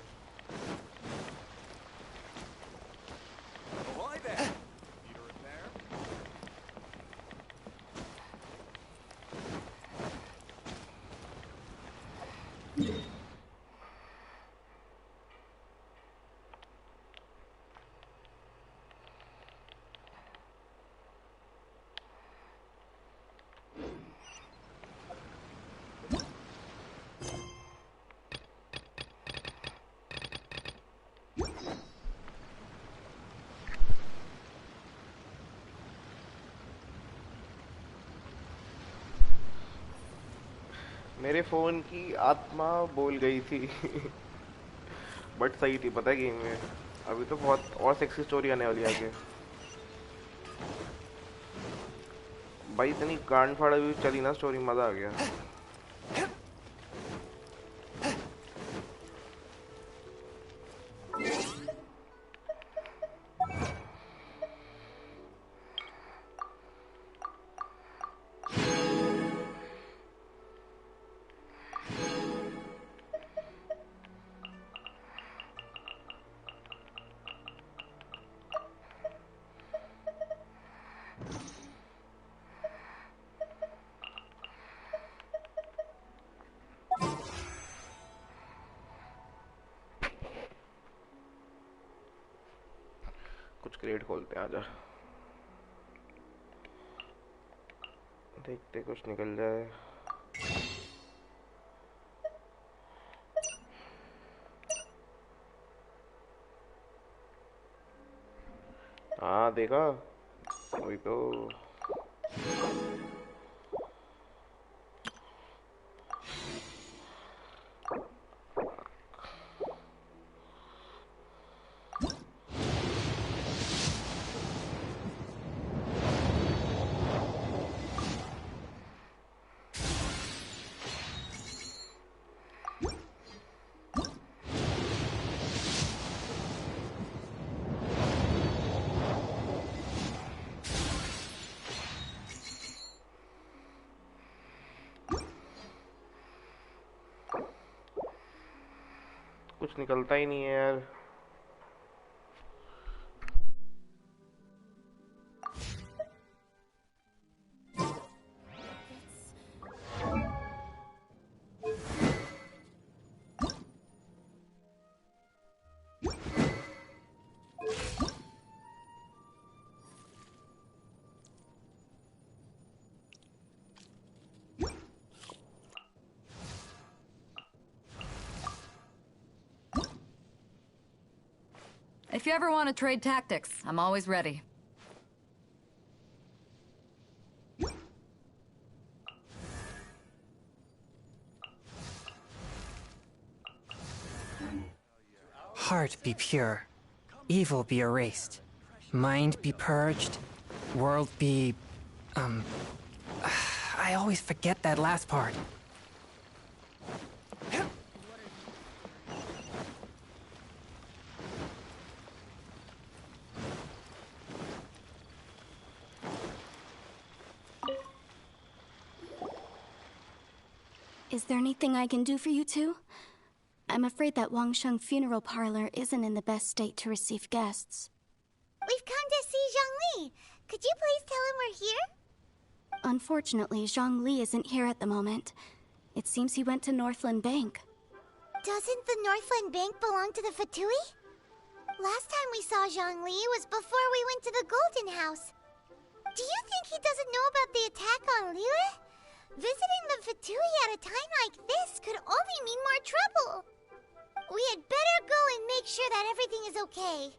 मेरे फोन की आत्मा बोल गई थी बट सही थी पता है गेम में अभी तो बहुत और सेक्सी स्टोरी आने वाली है आगे भाई इतनी गांड फाड़ा भी चली ना स्टोरी मजा आ गया कुछ क्रेट खोलते हैं आजा देखते कुछ निकल जाए हाँ देखा वही तो कुछ निकलता ही नहीं है यार If you ever want to trade tactics, I'm always ready. Heart be pure, evil be erased, mind be purged, world be... I always forget that last part. Is there anything I can do for you two? I'm afraid that Wangsheng Funeral Parlor isn't in the best state to receive guests. We've come to see Zhongli. Could you please tell him we're here? Unfortunately, Zhongli isn't here at the moment. It seems he went to Northland Bank. Doesn't the Northland Bank belong to the Fatui? Last time we saw Zhongli was before we went to the Golden House. Do you think he doesn't know about the attack on Liyue? Visiting the Fatui at a time like this could only mean more trouble. We had better go and make sure that everything is okay.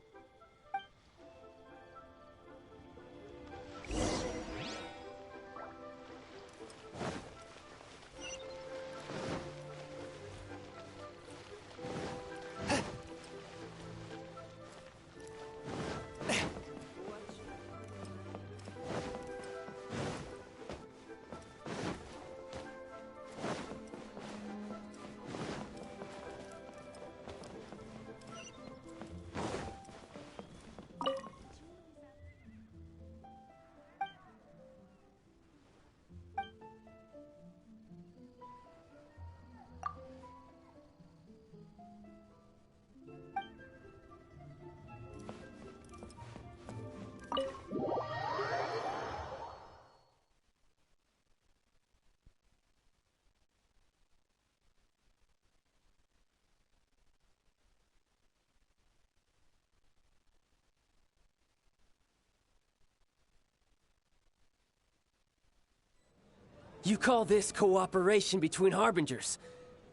You call this cooperation between Harbingers?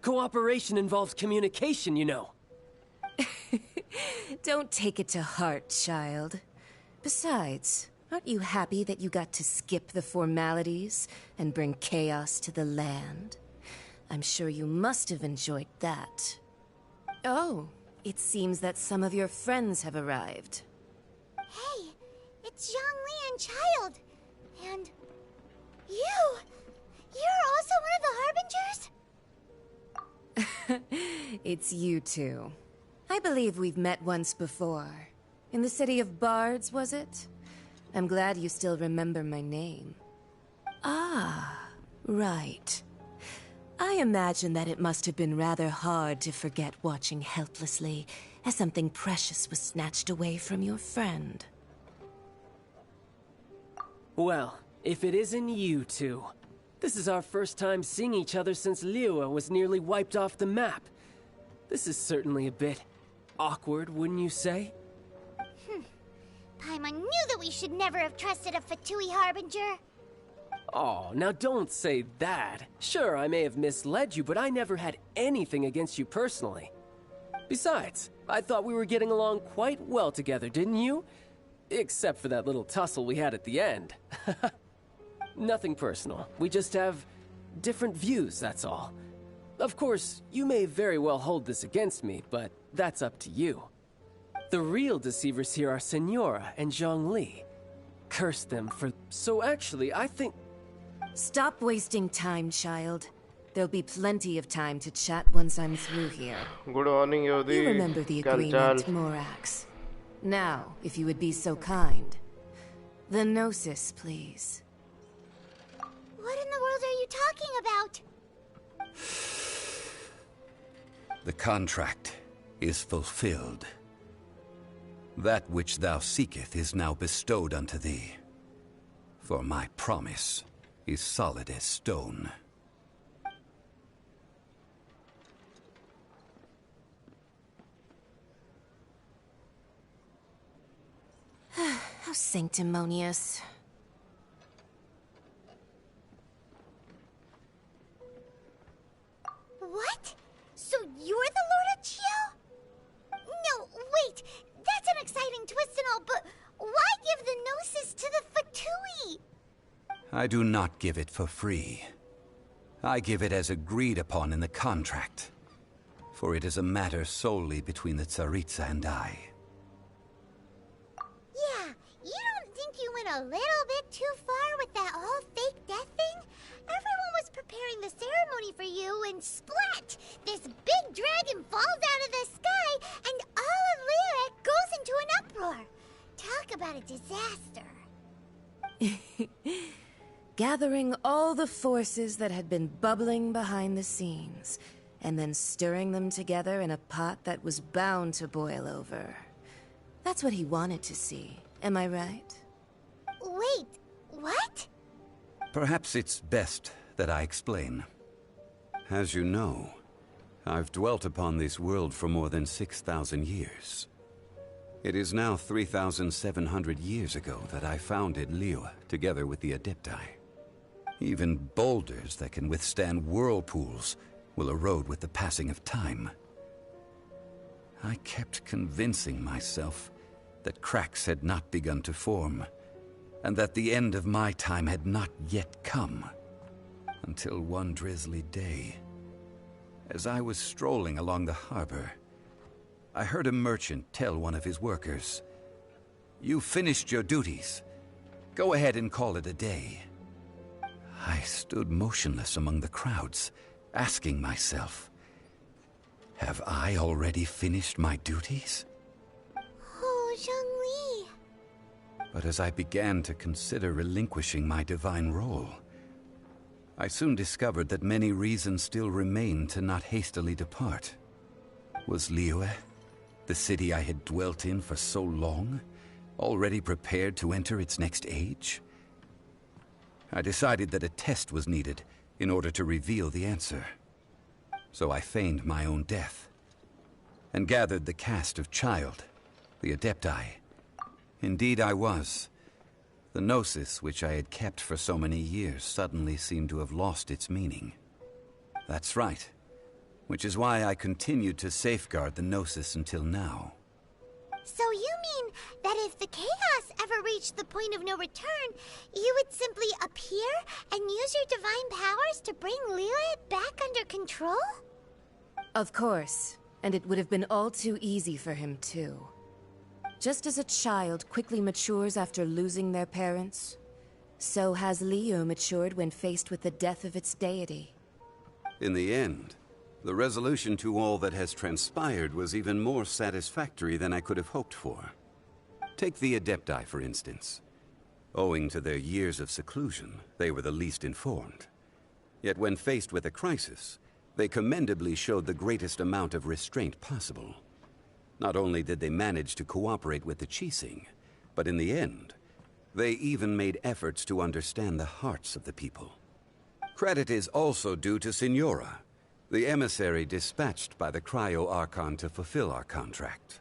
Cooperation involves communication, you know. Don't take it to heart, child. Besides, aren't you happy that you got to skip the formalities and bring chaos to the land? I'm sure you must have enjoyed that. Oh, it seems that some of your friends have arrived. Hey, it's Zhongli and Child. And... you! You're also one of the Harbingers? It's you two. I believe we've met once before. In the city of Bards, was it? I'm glad you still remember my name. Ah, right. I imagine that it must have been rather hard to forget watching helplessly as something precious was snatched away from your friend. Well, if it isn't you two. This is our first time seeing each other since Liyue was nearly wiped off the map. This is certainly a bit awkward, wouldn't you say? Paimon knew that we should never have trusted a Fatui Harbinger. Oh, now don't say that. Sure, I may have misled you, but I never had anything against you personally. Besides, I thought we were getting along quite well together, didn't you? Except for that little tussle we had at the end. Nothing personal. We just have different views, that's all. Of course, you may very well hold this against me, but that's up to you. The real deceivers here are Senora and Zhongli. Curse them for... So actually, I think... Stop wasting time, child. There'll be plenty of time to chat once I'm through here. Good morning, Yodi. You remember the agreement, Morax. Now, if you would be so kind. The Gnosis, please. What in the world are you talking about? The contract is fulfilled. That which thou seeketh is now bestowed unto thee. For my promise is solid as stone. How sanctimonious. What? So you're the Lord of Chio? No, wait! That's an exciting twist and all, but why give the Gnosis to the Fatui? I do not give it for free. I give it as agreed upon in the contract. For it is a matter solely between the Tsaritsa and I. Yeah, you don't think you went a little bit too far with that whole fake death thing? Everyone was preparing the ceremony for you, and splat! This big dragon falls out of the sky, and all of Lyric goes into an uproar. Talk about a disaster. Gathering all the forces that had been bubbling behind the scenes, and then stirring them together in a pot that was bound to boil over. That's what he wanted to see, am I right? Wait, what? Perhaps it's best that I explain. As you know, I've dwelt upon this world for more than 6,000 years. It is now 3,700 years ago that I founded Liyue together with the Adepti. Even boulders that can withstand whirlpools will erode with the passing of time. I kept convincing myself that cracks had not begun to form, and that the end of my time had not yet come. Until one drizzly day, as I was strolling along the harbor, I heard a merchant tell one of his workers, "You finished your duties. Go ahead and call it a day." I stood motionless among the crowds, asking myself, have I already finished my duties? Oh, Zhongli. But as I began to consider relinquishing my divine role, I soon discovered that many reasons still remained to not hastily depart. Was Liyue, the city I had dwelt in for so long, already prepared to enter its next age? I decided that a test was needed in order to reveal the answer. So I feigned my own death, and gathered the cast of Child, the Adepti. Indeed I was. The Gnosis, which I had kept for so many years, suddenly seemed to have lost its meaning. That's right. Which is why I continued to safeguard the Gnosis until now. So you mean that if the chaos ever reached the point of no return, you would simply appear and use your divine powers to bring Liyue back under control? Of course, and it would have been all too easy for him too. Just as a child quickly matures after losing their parents, so has Liyue matured when faced with the death of its deity. In the end, the resolution to all that has transpired was even more satisfactory than I could have hoped for. Take the Adepti, for instance. Owing to their years of seclusion, they were the least informed. Yet when faced with a crisis, they commendably showed the greatest amount of restraint possible. Not only did they manage to cooperate with the Qixing, but in the end, they even made efforts to understand the hearts of the people. Credit is also due to Senora, the emissary dispatched by the Cryo Archon to fulfill our contract.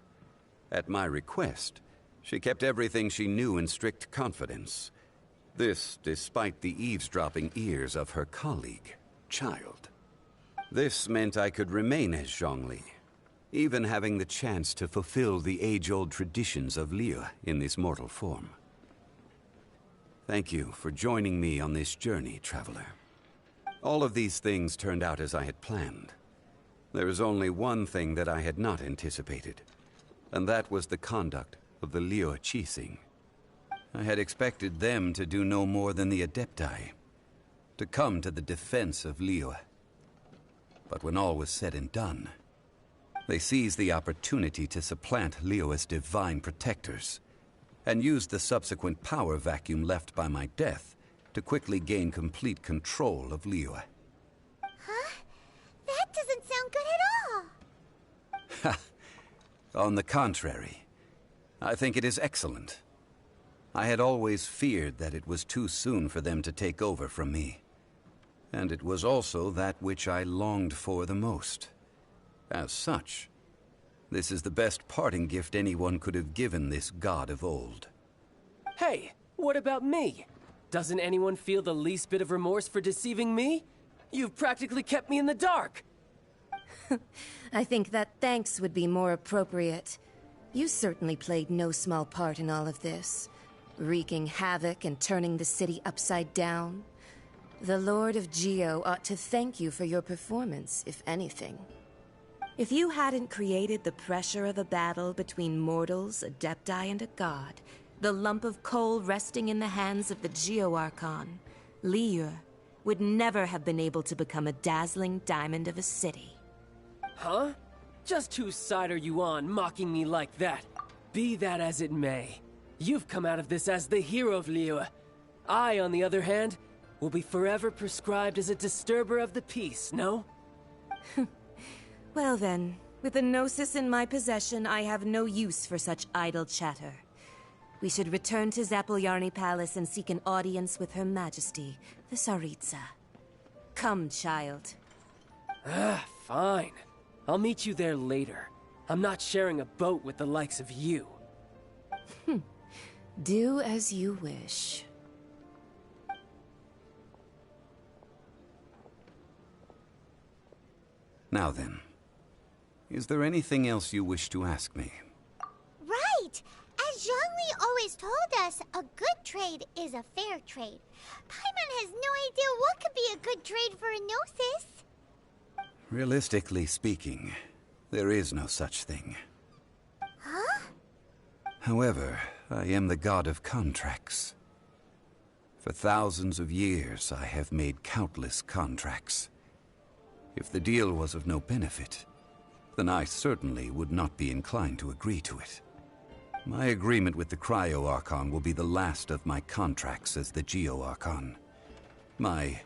At my request, She kept everything she knew in strict confidence. This, despite the eavesdropping ears of her colleague, Child. This meant I could remain as Zhongli, even having the chance to fulfill the age-old traditions of Liyue in this mortal form. Thank you for joining me on this journey, Traveler. All of these things turned out as I had planned. There is only one thing that I had not anticipated, and that was the conduct of the Liyue Qixing. I had expected them to do no more than the Adepti, to come to the defense of Liyue. But when all was said and done, they seized the opportunity to supplant Liyue's divine protectors, and used the subsequent power vacuum left by my death to quickly gain complete control of Liyue. Huh? That doesn't sound good at all! Ha! On the contrary, I think it is excellent. I had always feared that it was too soon for them to take over from me. And it was also that which I longed for the most. As such, this is the best parting gift anyone could have given this god of old. Hey, what about me? Doesn't anyone feel the least bit of remorse for deceiving me? You've practically kept me in the dark. I think that thanks would be more appropriate. You certainly played no small part in all of this, wreaking havoc and turning the city upside down. The Lord of Geo ought to thank you for your performance, if anything. If you hadn't created the pressure of a battle between mortals, Adepti, and a god, the lump of coal resting in the hands of the Geo-Archon, Liyue would never have been able to become a dazzling diamond of a city. Huh? Just whose side are you on, mocking me like that? Be that as it may, you've come out of this as the hero of Liyue. I, on the other hand, will be forever prescribed as a disturber of the peace, no? Well then, with the Gnosis in my possession, I have no use for such idle chatter. We should return to Zapoljarny Palace and seek an audience with Her Majesty, the Tsaritsa. Come, child. Fine. I'll meet you there later. I'm not sharing a boat with the likes of you. Do as you wish. Now then, is there anything else you wish to ask me? Right! As Zhongli always told us, a good trade is a fair trade. Paimon has no idea what could be a good trade for a Gnosis. Realistically speaking, there is no such thing. Huh? However, I am the god of contracts. For thousands of years, I have made countless contracts. If the deal was of no benefit, then I certainly would not be inclined to agree to it. My agreement with the Cryo-Archon will be the last of my contracts as the Geo-Archon. My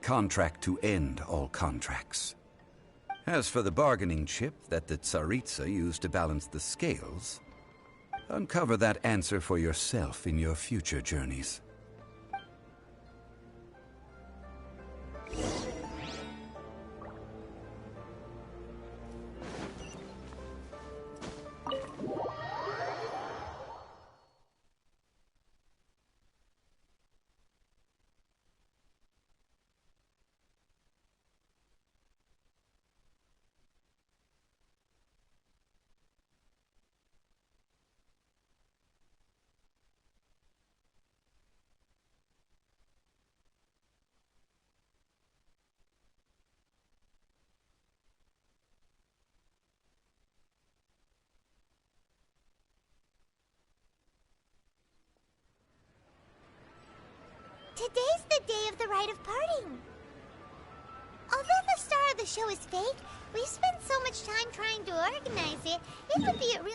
contract to end all contracts. As for the bargaining chip that the Tsaritsa used to balance the scales, uncover that answer for yourself in your future journeys. Today's the day of the rite of parting. Although the star of the show is fake, we've spent so much time trying to organize it, it would be a real...